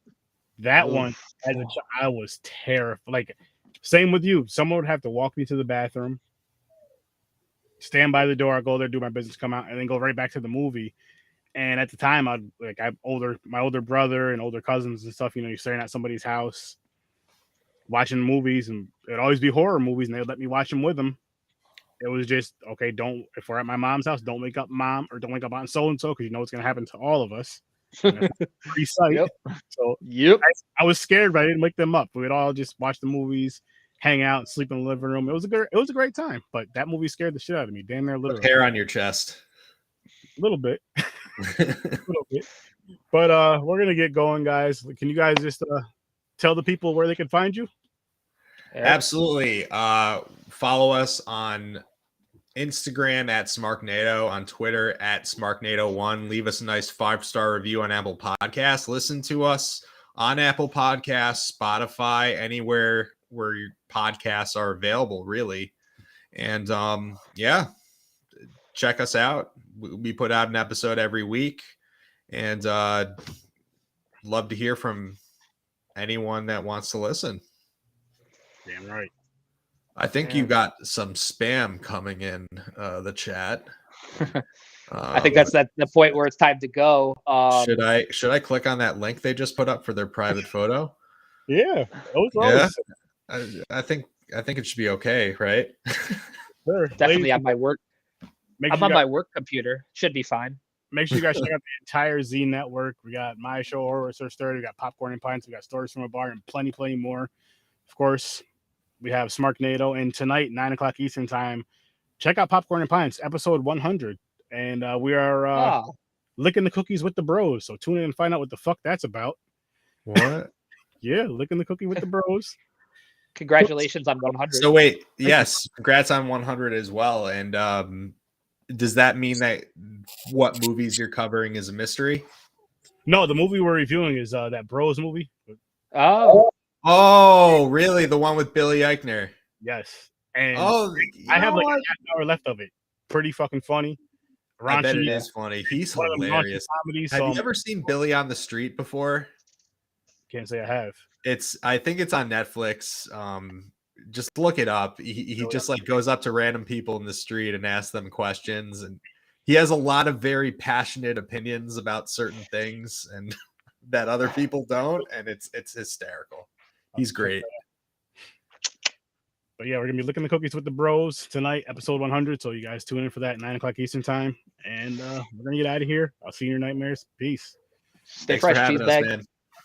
that Oof. one, as a child, I was terrified. Like, same with you. Someone would have to walk me to the bathroom, stand by the door, I'll go there, do my business, come out, and then go right back to the movie. And at the time, my older brother and older cousins and stuff, you're staring at somebody's house, watching movies, and it'd always be horror movies, and they'd let me watch them with them. It was just, okay, if we're at my mom's house, don't wake up mom, or don't wake up Aunt so-and-so, because you know what's going to happen to all of us. Pretty sight. Yep. So Yep. I was scared, but I didn't wake them up. We'd all just watch the movies, hang out, sleep in the living room. It was a great time, but that movie scared the shit out of me. Damn near literally. Hair on your chest. A little bit. But we're going to get going, guys. Can you guys just tell the people where they can find you? Absolutely. Follow us on Instagram at SMARKNADO, on Twitter at SMARKNADO1. Leave us a nice 5-star review on Apple Podcasts. Listen to us on Apple Podcasts, Spotify, anywhere where your podcasts are available, really. And yeah, check us out. We put out an episode every week, and love to hear from anyone that wants to listen. Damn right. I think you got some spam coming in the chat. I think that's the point where it's time to go. Should I click on that link they just put up for their private photo? Yeah. Those Yeah. I think it should be okay, right? Sure. Definitely Ladies, on my work. make I'm sure on you my guys, work computer. Should be fine. make sure you guys check out the entire Z Network. We got My Show, Horror with Sir. We got Popcorn and Pints. We got Stories from a Bar, and plenty more. Of course, we have SMARKNADO, and tonight, 9:00 Eastern time, check out Popcorn and Pints, episode 100. And we are licking the cookies with the bros. So tune in and find out what the fuck that's about. What? Yeah, licking the cookie with the bros. Congratulations on 100. So wait, yes, congrats on 100 as well. And does that mean that what movies you're covering is a mystery? No, the movie we're reviewing is that Bros movie. Oh, Oh, really? The one with Billy Eichner? Yes. And Oh, I have like a half hour left of it. Pretty fucking funny. I bet it Raunchy. is funny. He's One of them raunchy hilarious. comedies, Have so you ever seen Billy on the Street before? can't say I have. I think it's on Netflix. Just look it up. He just like goes up to random people in the street and asks them questions, and he has a lot of very passionate opinions about certain things and that other people don't, and it's hysterical. He's great. But yeah, we're gonna be licking the cookies with the Bros tonight, episode 100. So you guys tune in for that 9 o'clock Eastern time, and we're gonna get out of here. I'll see you in your nightmares. Peace. stay Thanks for fresh, having cheese us, bag. man.